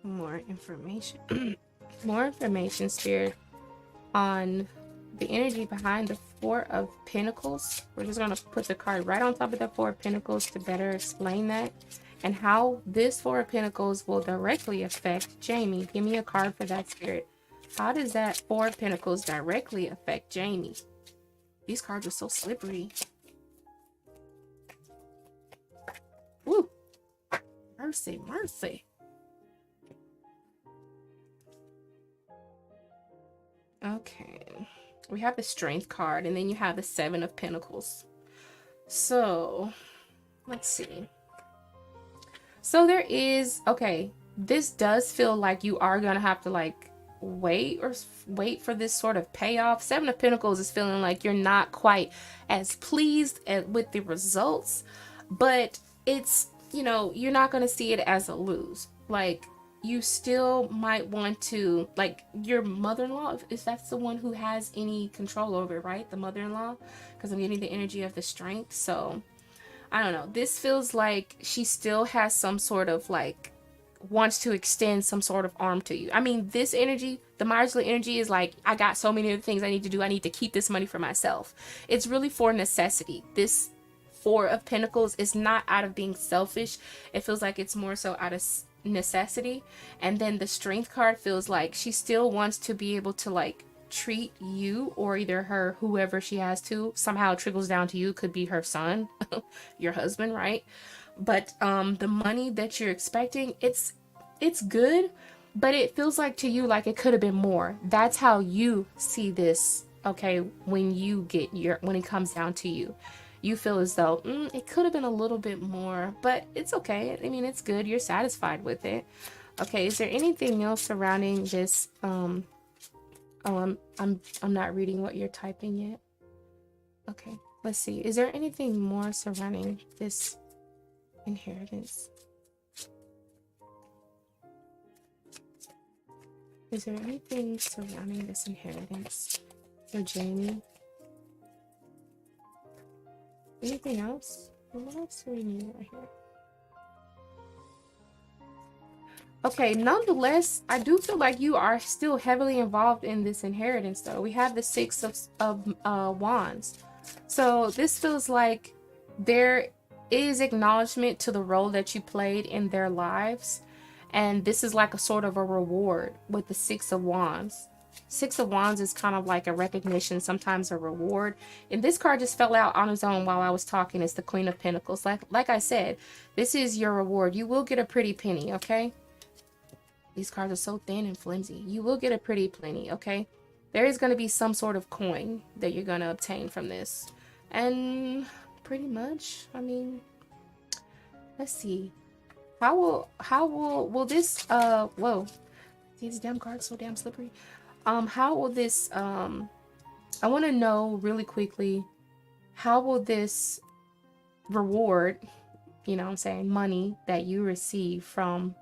More information. More information, Spirit, on the energy behind the Four of Pentacles. We're just going to put the card right on top of the Four of Pentacles to better explain that and how this Four of Pentacles will directly affect Jamie. Give me a card for that, Spirit. How does that Four of Pentacles directly affect Jamie? These cards are so slippery. Woo! Mercy, mercy. Okay. We have the Strength card, and then you have the Seven of Pentacles. So, let's see. So there is, okay, this does feel like you are going to have to like wait for this sort of payoff. Seven of Pentacles is feeling like you're not quite as pleased with the results, but it's, you know, you're not going to see it as a lose. Like, you still might want to, like, your mother-in-law, if that's the one who has any control over it, right? The mother-in-law, because I'm getting the energy of the Strength. So I don't know. This feels like she still has some sort of like wants to extend some sort of arm to you. I mean, this energy, the Myers-Leigh energy is like, I got so many other things I need to do. I need to keep this money for myself. It's really for necessity. This Four of Pentacles is not out of being selfish. It feels like it's more so out of necessity. And then the Strength card feels like she still wants to be able to like treat you, or either her, whoever she has to, somehow trickles down to you. Could be her son, your husband, right? But the money that you're expecting, it's good, but it feels like to you like it could have been more. That's how you see this. Okay, when it comes down to you, you feel as though it could have been a little bit more, but it's okay. I mean, it's good. You're satisfied with it. Okay, is there anything else surrounding this? Oh, I'm not reading what you're typing yet. Okay, let's see. Is there anything more surrounding this inheritance? Is there anything surrounding this inheritance for Jamie? Anything else? What else do we need right here? Okay, nonetheless, I do feel like you are still heavily involved in this inheritance, though. We have the Six of Wands. So this feels like there is acknowledgement to the role that you played in their lives. And this is like a sort of a reward with the Six of Wands. Six of Wands is kind of like a recognition, sometimes a reward. And this card just fell out on its own while I was talking. It's the Queen of Pentacles. Like I said, this is your reward. You will get a pretty penny, okay? These cards are so thin and flimsy. You will get a pretty penny, okay? There is going to be some sort of coin that you're going to obtain from this. And pretty much, I mean, let's see. How will this, whoa. These damn cards so damn slippery. How will this, I want to know really quickly, how will this reward, you know what I'm saying, money that you receive from,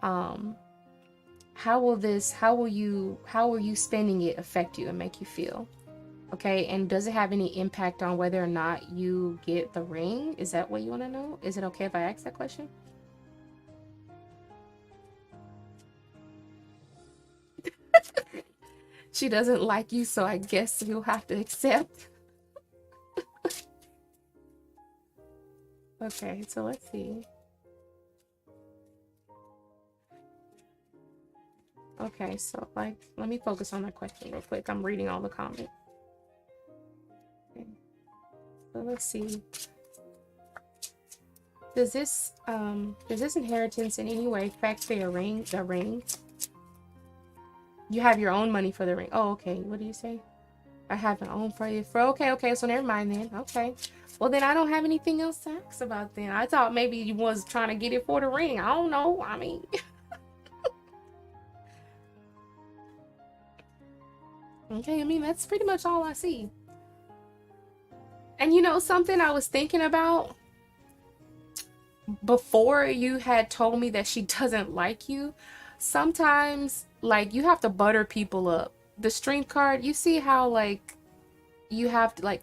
how will you spending it affect you and make you feel? Okay, and does it have any impact on whether or not you get the ring? Is that what you want to know? Is it okay if I ask that question? She doesn't like you, so I guess you'll have to accept. Okay, so let's see. Okay, so like, let me focus on that question real quick. I'm reading all the comments. Okay. So let's see. Does this inheritance in any way affect the ring? You have your own money for the ring. Oh, okay. What do you say? I have my own for you. Okay, so never mind then. Okay. Well, then I don't have anything else to ask about then. I thought maybe you was trying to get it for the ring. I don't know. I mean... Okay, I mean, that's pretty much all I see. And you know, something I was thinking about before you had told me that she doesn't like you, sometimes, like, you have to butter people up. The Strength card, you see how, like, you have to, like,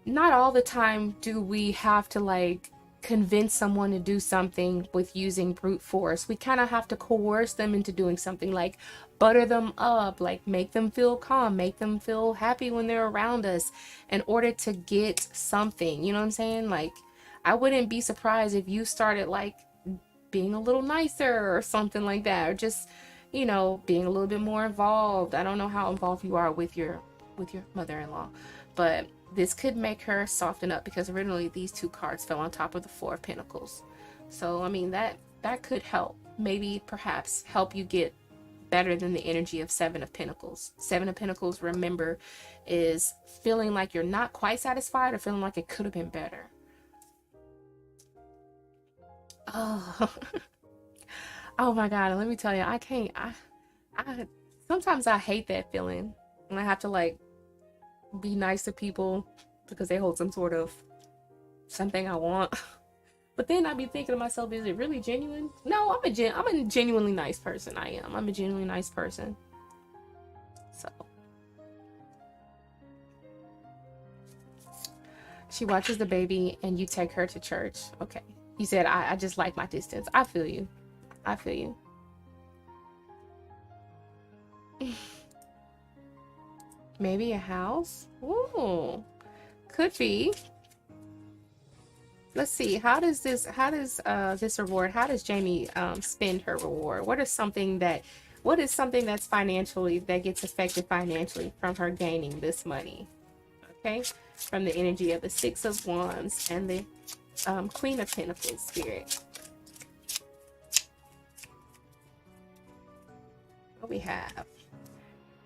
not all the time do we have to, like, convince someone to do something with using brute force. We kind of have to coerce them into doing something, like butter them up, like make them feel calm, make them feel happy when they're around us in order to get something, you know what I'm saying? Like, I wouldn't be surprised if you started like being a little nicer or something like that, or just, you know, being a little bit more involved. I don't know how involved you are with your mother-in-law, but this could make her soften up, because originally these two cards fell on top of the Four of Pentacles. So I mean, that could help, maybe perhaps help you get better than the energy of Seven of Pentacles. Seven of Pentacles, remember, is feeling like you're not quite satisfied or feeling like it could have been better. Oh, oh my God. And let me tell you, I sometimes I hate that feeling when I have to like be nice to people because they hold some sort of something I want. But then I'd be thinking to myself, is it really genuine? No, I'm a genuinely nice person. I'm a genuinely nice person. So she watches the baby and you take her to church. Okay. You said, I just like my distance. I feel you. I feel you. Maybe a house? Ooh, could be. Let's see. How does this reward, how does Jamie spend her reward? What is something that's financially, that gets affected financially from her gaining this money? Okay. From the energy of the Six of Wands and the Queen of Pentacles spirit. What we have?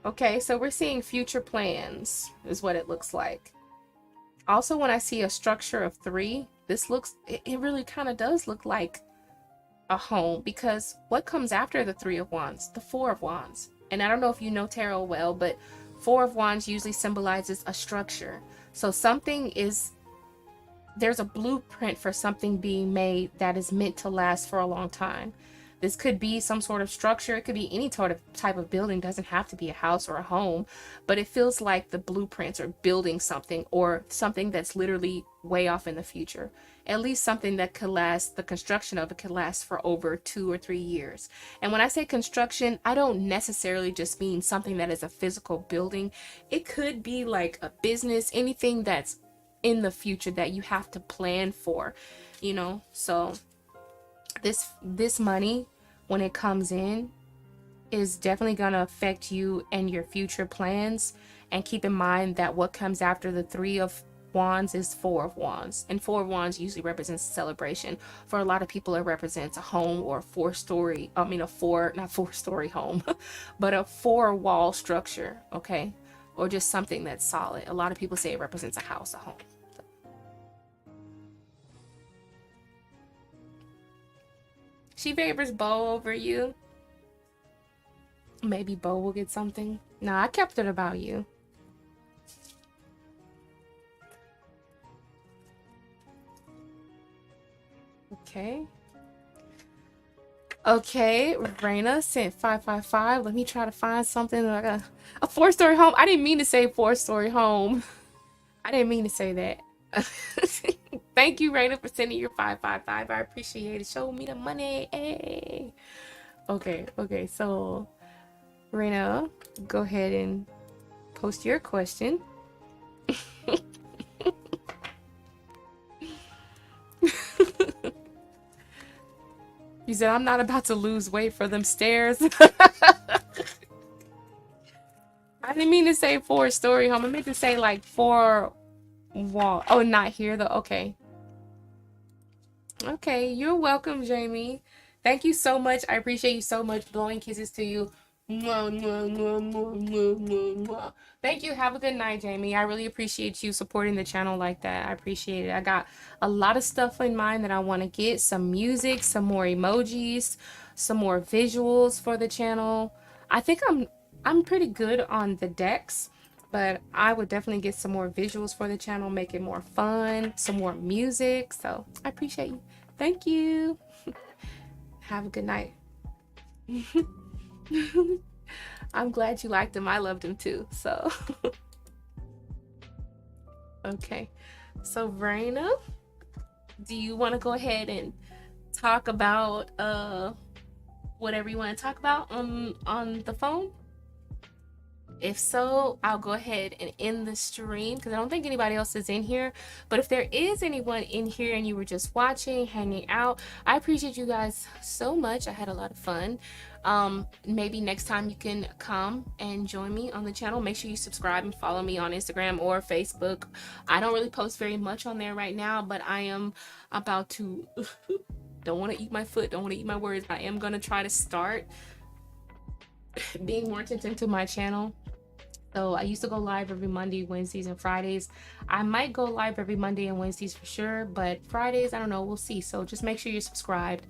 Okay, so we're seeing future plans is what it looks like. Also, when I see a structure of 3, this looks, it really kind of does look like a home, because what comes after the 3 of Wands? The 4 of Wands. And I don't know if you know tarot well, but 4 of Wands usually symbolizes a structure. So there's a blueprint for something being made that is meant to last for a long time. This could be some sort of structure. It could be any type of building. It doesn't have to be a house or a home, but it feels like the blueprints are building something, or something that's literally way off in the future. At least something that could last, the construction of it could last for over 2 or 3 years. And when I say construction, I don't necessarily just mean something that is a physical building. It could be like a business, anything that's in the future that you have to plan for, you know. So this money, when it comes in, is definitely going to affect you and your future plans. And keep in mind that what comes after the 3 of Wands is 4 of Wands, and 4 of Wands usually represents celebration. For a lot of people, it represents a home, or not 4-story home, but a 4-wall structure. Okay. Or just something that's solid. A lot of people say it represents a house, a home. She favors Bo over you. Maybe Bo will get something. Nah, I kept it about you. Okay. Okay, Raina sent 555. Let me try to find something like a 4-story home. I didn't mean to say 4-story home. I didn't mean to say that. Thank you, Raina, for sending your 555. I appreciate it. Show me the money. Hey. Okay. So, Raina, go ahead and post your question. You said, I'm not about to lose weight for them stairs. I didn't mean to say 4-story home. I meant to say like 4 wall. Oh, not here though. Okay. Okay, you're welcome, Jamie. Thank you so much. I appreciate you so much. Blowing kisses to you. Mwah, mwah, mwah, mwah, mwah, mwah, mwah. Thank you. Have a good night, Jamie. I really appreciate you supporting the channel like that. I appreciate it. I got a lot of stuff in mind that I want to get. Some music, some more emojis, some more visuals for the channel. I think I'm pretty good on the decks, but I would definitely get some more visuals for the channel, make it more fun, some more music. So I appreciate you. Thank you. Have a good night. I'm glad you liked him. I loved him too. So okay. So Raina, do you want to go ahead and talk about whatever you want to talk about on the phone? If so, I'll go ahead and end the stream because I don't think anybody else is in here. But if there is anyone in here and you were just watching, hanging out, I appreciate you guys so much. I had a lot of fun. Maybe next time you can come and join me on the channel. Make sure you subscribe and follow me on Instagram or Facebook. I don't really post very much on there right now, but I am about to don't want to eat my foot, don't want to eat my words. I am going to try to start being more attentive to my channel. So I used to go live every Monday, Wednesdays, and Fridays. I might go live every Monday and Wednesdays for sure, but Fridays, I don't know, we'll see. So just make sure you're subscribed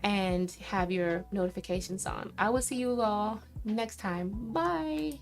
and have your notifications on. I will see you all next time. Bye.